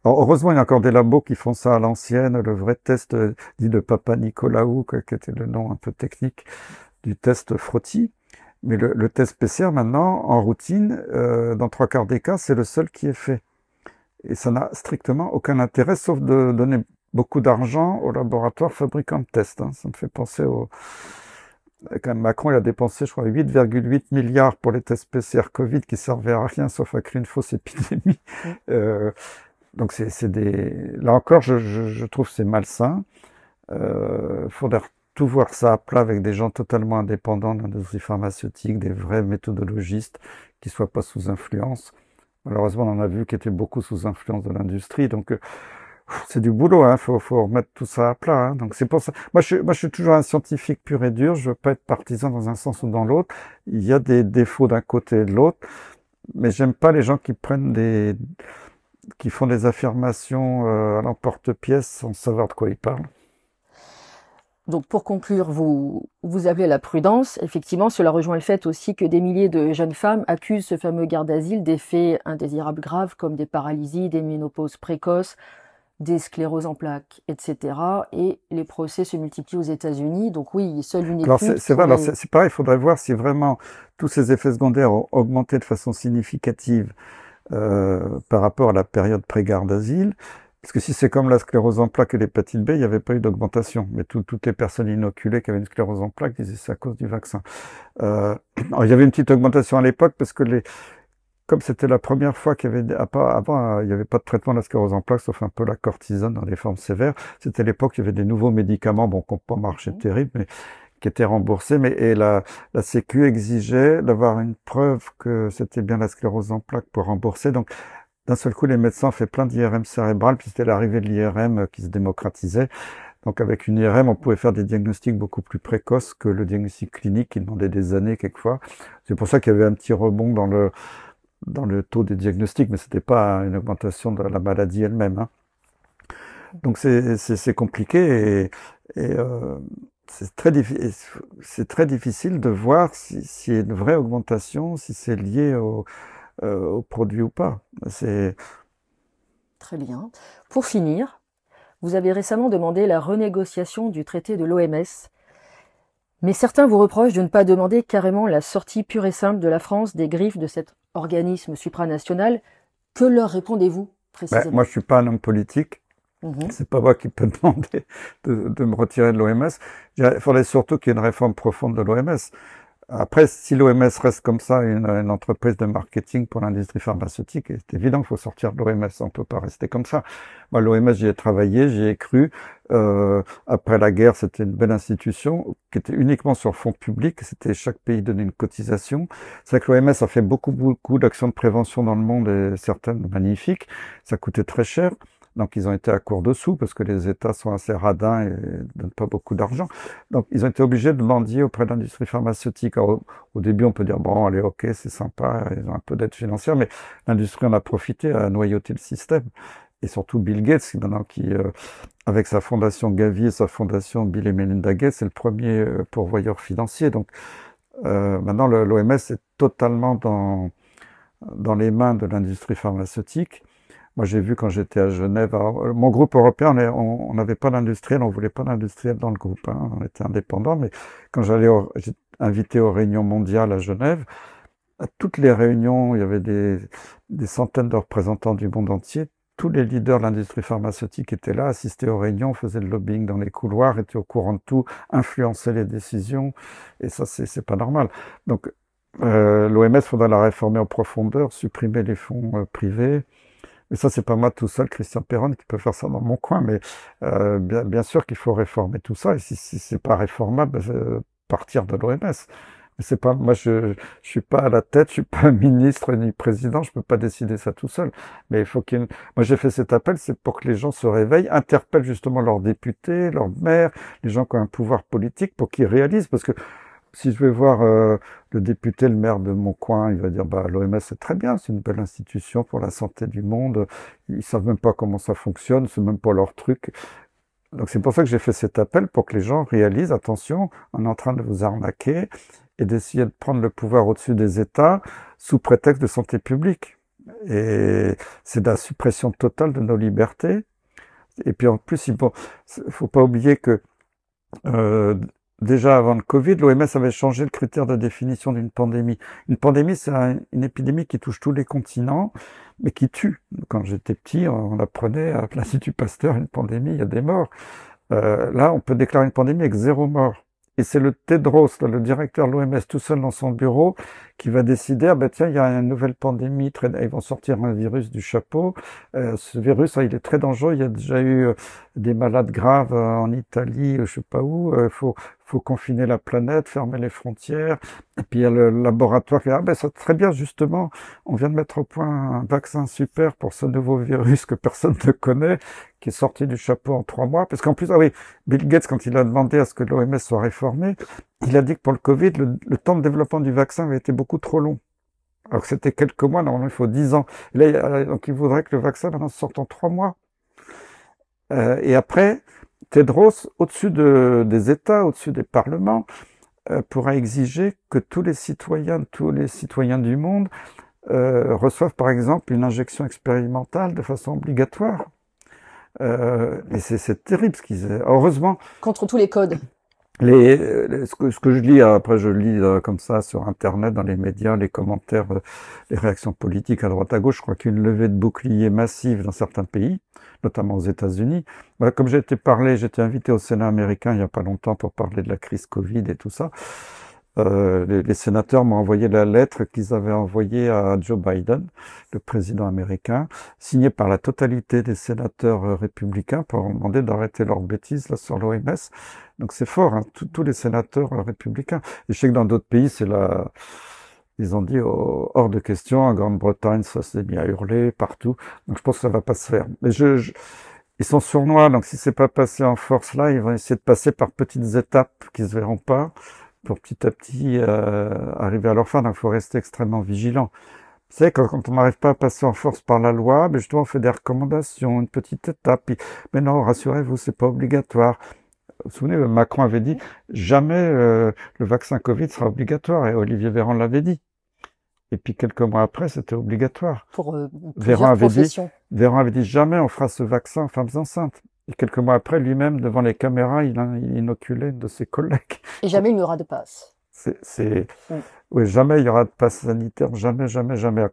alors, heureusement, il y a encore des labos qui font ça à l'ancienne. Le vrai test dit de Papa Nicolaou, qui était le nom un peu technique du test Frotty. Mais le test PCR, maintenant, en routine, dans 3/4 des cas, c'est le seul qui est fait. Et ça n'a strictement aucun intérêt, sauf de donner beaucoup d'argent aux laboratoires fabricants de tests. Hein. Ça me fait penser au... Quand même, Macron, il a dépensé, je crois, 8,8 milliards pour les tests PCR Covid qui servaient à rien, sauf à créer une fausse épidémie. Donc, c'est des... Là encore, je trouve que c'est malsain. Faudrait tout voir ça à plat avec des gens totalement indépendants de l'industrie pharmaceutique, des vrais méthodologistes qui soient pas sous influence. Malheureusement, on en a vu qui étaient beaucoup sous influence de l'industrie. Donc, c'est du boulot, hein. Faut remettre tout ça à plat, hein. Donc, c'est pour ça. Moi, je suis toujours un scientifique pur et dur. Je veux pas être partisan dans un sens ou dans l'autre. Il y a des défauts d'un côté et de l'autre. Mais j'aime pas les gens qui qui font des affirmations à l'emporte-pièce sans savoir de quoi ils parlent. Donc pour conclure, vous appelez à la prudence. Effectivement, cela rejoint le fait aussi que des milliers de jeunes femmes accusent ce fameux garde d'asile d'effets indésirables graves comme des paralysies, des ménopauses précoces, des scléroses en plaques, etc. Et les procès se multiplient aux États-Unis. Donc oui, seule une Alors étude c'est vrai, alors pourrait... c'est pareil, il faudrait voir si vraiment tous ces effets secondaires ont augmenté de façon significative par rapport à la période pré-garde d'asile. Parce que si c'est comme la sclérose en plaques et l'hépatite B, il n'y avait pas eu d'augmentation. Mais toutes les personnes inoculées qui avaient une sclérose en plaques disaient c'est à cause du vaccin. Alors, il y avait une petite augmentation à l'époque parce que comme c'était la première fois qu'il y avait, avant, il n'y avait pas de traitement de la sclérose en plaques, sauf un peu la cortisone dans des formes sévères. C'était l'époque où il y avait des nouveaux médicaments, bon, qui n'ont pas marché terrible, mais qui étaient remboursés. Et la Sécu exigeait d'avoir une preuve que c'était bien la sclérose en plaques pour rembourser. Donc, d'un seul coup, les médecins ont fait plein d'IRM cérébral, puis c'était l'arrivée de l'IRM qui se démocratisait. Donc avec une IRM, on pouvait faire des diagnostics beaucoup plus précoces que le diagnostic clinique qui demandait des années quelquefois. C'est pour ça qu'il y avait un petit rebond dans le taux des diagnostics, mais c'était pas une augmentation de la maladie elle-même. Hein. Donc c'est compliqué et c'est très difficile de voir s'il y a une vraie augmentation, si c'est lié au produit ou pas. C'est Très bien. Pour finir, vous avez récemment demandé la renégociation du traité de l'OMS, mais certains vous reprochent de ne pas demander carrément la sortie pure et simple de la France des griffes de cet organisme supranational. Que leur répondez-vous précisément? moi, je suis pas un homme politique. C'est pas moi qui peux demander de me retirer de l'OMS. Il faudrait surtout qu'il y ait une réforme profonde de l'OMS. Après, si l'OMS reste comme ça, une entreprise de marketing pour l'industrie pharmaceutique, c'est évident qu'il faut sortir de l'OMS. On peut pas rester comme ça. Moi, l'OMS, j'y ai travaillé, j'y ai cru. Après la guerre, c'était une belle institution qui était uniquement sur fonds publics. C'était chaque pays donnait une cotisation. C'est vrai que l'OMS a fait beaucoup d'actions de prévention dans le monde et certaines magnifiques. Ça coûtait très cher. Donc, ils ont été à court de sous parce que les États sont assez radins et donnent pas beaucoup d'argent. Donc, ils ont été obligés de mendier auprès de l'industrie pharmaceutique. Alors, au début, on peut dire, bon, allez, ok, c'est sympa, ils ont un peu d'aide financière, mais l'industrie en a profité à noyauter le système. Et surtout Bill Gates, maintenant, avec sa fondation Gavi et sa fondation Bill et Melinda Gates, c'est le premier pourvoyeur financier. Donc, maintenant, l'OMS est totalement dans les mains de l'industrie pharmaceutique. Moi, j'ai vu quand j'étais à Genève, alors, mon groupe européen, on n'avait pas d'industriel, on voulait pas d'industriel dans le groupe, hein, on était indépendants, mais quand j'étais invité aux réunions mondiales à Genève, à toutes les réunions, il y avait des centaines de représentants du monde entier, tous les leaders de l'industrie pharmaceutique étaient là, assistaient aux réunions, faisaient le lobbying dans les couloirs, étaient au courant de tout, influençaient les décisions, et ça, c'est pas normal. Donc, l'OMS, faudra la réformer en profondeur, supprimer les fonds privés. Mais ça, c'est pas moi tout seul, Christian Perron, qui peut faire ça dans mon coin, mais bien sûr qu'il faut réformer tout ça, et si c'est pas réformable, partir de l'OMS. C'est pas, moi, je suis pas à la tête, je suis pas ministre ni président, je peux pas décider ça tout seul. Mais il faut moi, j'ai fait cet appel, c'est pour que les gens se réveillent, interpellent justement leurs députés, leurs maires, les gens qui ont un pouvoir politique, pour qu'ils réalisent. Parce que si je vais voir le député, le maire de mon coin, il va dire, bah, l'OMS, c'est très bien, c'est une belle institution pour la santé du monde. Ils savent même pas comment ça fonctionne, c'est même pas leur truc. Donc c'est pour ça que j'ai fait cet appel, pour que les gens réalisent, attention, on est en train de vous arnaquer et d'essayer de prendre le pouvoir au-dessus des États sous prétexte de santé publique. Et c'est de la suppression totale de nos libertés. Et puis en plus, faut pas oublier que euh, déjà avant le Covid, l'OMS avait changé le critère de définition d'une pandémie. Une pandémie, c'est une épidémie qui touche tous les continents, mais qui tue. Quand j'étais petit, on apprenait à l'Institut Pasteur, une pandémie, il y a des morts. Là, on peut déclarer une pandémie avec 0 mort. Et c'est le Tedros, là, le directeur de l'OMS, tout seul dans son bureau, qui va décider, ah ben tiens, il y a une nouvelle pandémie, ils vont sortir un virus du chapeau. Ce virus, il est très dangereux. Il y a déjà eu des malades graves en Italie, je sais pas où. Faut confiner la planète, fermer les frontières. Et puis il y a le laboratoire qui dit, ah ben c'est très bien, justement, on vient de mettre au point un vaccin super pour ce nouveau virus que personne ne connaît, qui est sorti du chapeau en 3 mois. Parce qu'en plus, ah oui, Bill Gates, quand il a demandé à ce que l'OMS soit réformée, il a dit que pour le Covid, le temps de développement du vaccin avait été beaucoup trop long. Alors que c'était quelques mois, normalement il faut 10 ans. Et là, donc il voudrait que le vaccin maintenant sorte en 3 mois. Et après, Tedros, au-dessus des États, au-dessus des parlements, pourra exiger que tous les citoyens du monde reçoivent par exemple une injection expérimentale de façon obligatoire. Et c'est terrible ce qu'ils... Heureusement... Contre tous les codes. Ce que je lis, après je lis comme ça sur Internet, dans les médias, les commentaires, les réactions politiques à droite à gauche, je crois qu'il y a une levée de boucliers massive dans certains pays, notamment aux États-Unis. Voilà, comme j'étais invité au Sénat américain il n'y a pas longtemps pour parler de la crise Covid et tout ça. Les sénateurs m'ont envoyé la lettre qu'ils avaient envoyée à Joe Biden, le président américain, signée par la totalité des sénateurs républicains pour demander d'arrêter leurs bêtises là sur l'OMS. Donc c'est fort, hein, tous les sénateurs républicains. Et je sais que dans d'autres pays, ils ont dit hors de question. En Grande-Bretagne, ça s'est mis à hurler partout. Donc je pense que ça va pas se faire. Mais ils sont sournois, donc si c'est pas passé en force là, ils vont essayer de passer par petites étapes qui se verront pas, pour petit à petit arriver à leur fin. Donc il faut rester extrêmement vigilant. Vous savez, quand on n'arrive pas à passer en force par la loi, ben justement on fait des recommandations, une petite étape. Mais non, rassurez-vous, c'est pas obligatoire. Vous vous souvenez, Macron avait dit jamais le vaccin Covid sera obligatoire, et Olivier Véran l'avait dit. Et puis quelques mois après, c'était obligatoire. Pour plusieurs professions. Véran avait dit jamais on fera ce vaccin aux femmes enceintes. Et quelques mois après, lui-même, devant les caméras, il inoculait une de ses collègues. Et jamais il n'y aura de passe. Oui, jamais il y aura de passe sanitaire, jamais, jamais, jamais.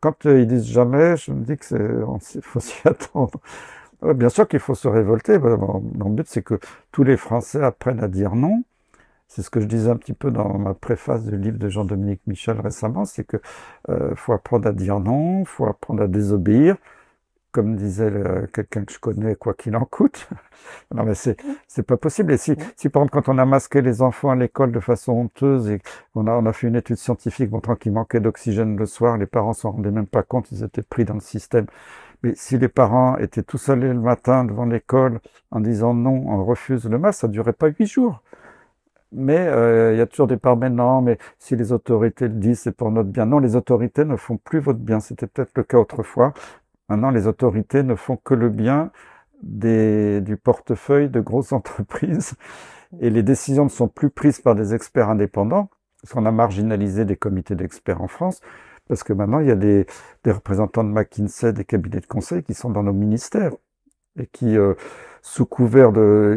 Quand ils disent jamais, je me dis que faut s'y attendre. Bien sûr qu'il faut se révolter. Mon but, c'est que tous les Français apprennent à dire non. C'est ce que je disais un petit peu dans ma préface du livre de Jean-Dominique Michel récemment, c'est que faut apprendre à dire non, faut apprendre à désobéir. Comme disait quelqu'un que je connais, quoi qu'il en coûte. Non, mais c'est pas possible. Et si par exemple, quand on a masqué les enfants à l'école de façon honteuse et on a fait une étude scientifique montrant qu'il manquait d'oxygène le soir, les parents s'en rendaient même pas compte, ils étaient pris dans le système. Mais si les parents étaient tous allés le matin devant l'école en disant non, on refuse le masque, ça durait pas 8 jours. Mais il y a toujours des parents, mais non, mais si les autorités le disent, c'est pour notre bien. Non, les autorités ne font plus votre bien. C'était peut-être le cas autrefois. Maintenant, les autorités ne font que le bien du portefeuille de grosses entreprises et les décisions ne sont plus prises par des experts indépendants, parce qu'on a marginalisé des comités d'experts en France, parce que maintenant, il y a des représentants de McKinsey, des cabinets de conseil qui sont dans nos ministères et qui, sous couvert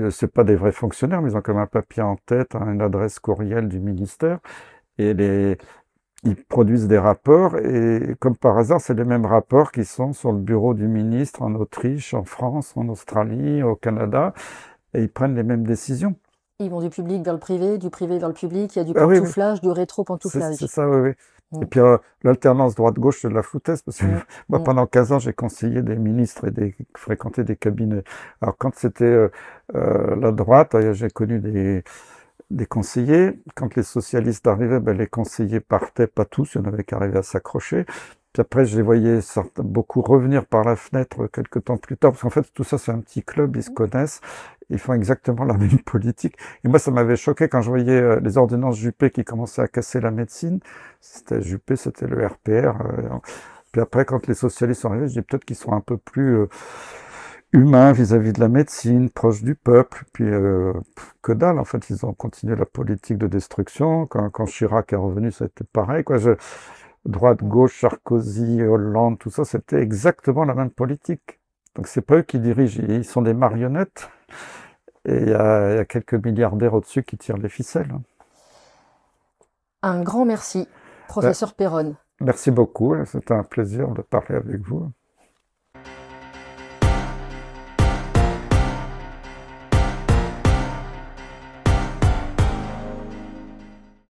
c'est pas des vrais fonctionnaires, mais ils ont comme un papier en tête, une adresse courriel du ministère, et ils produisent des rapports et comme par hasard, c'est les mêmes rapports qui sont sur le bureau du ministre en Autriche, en France, en Australie, au Canada, et ils prennent les mêmes décisions. Ils vont du public vers le privé, du privé vers le public, il y a du pantouflage, du rétro-pantouflage. C'est ça, oui. Et puis l'alternance droite-gauche, c'est de la foutaise, parce que moi, pendant 15 ans, j'ai conseillé des ministres et fréquenté des cabinets. Alors quand c'était la droite, j'ai connu des conseillers. Quand les socialistes arrivaient, ben, les conseillers partaient, pas tous, il y en avait qui arrivaient à s'accrocher. Puis après, je les voyais beaucoup revenir par la fenêtre quelques temps plus tard, parce qu'en fait, tout ça, c'est un petit club, ils se connaissent, ils font exactement la même politique. Et moi, ça m'avait choqué quand je voyais les ordonnances Juppé qui commençaient à casser la médecine. C'était Juppé, c'était le RPR. Puis après, quand les socialistes sont arrivés, je dis peut-être qu'ils sont un peu plus humains vis-à-vis de la médecine, proches du peuple. Puis que dalle, en fait, ils ont continué la politique de destruction. Quand Chirac est revenu, ça a été pareil, quoi. Droite, gauche, Sarkozy, Hollande, tout ça, c'était exactement la même politique. Donc c'est pas eux qui dirigent, ils sont des marionnettes. Et il y a quelques milliardaires au-dessus qui tirent les ficelles. Un grand merci, Ben, professeur Perron. merci beaucoup, c'était un plaisir de parler avec vous.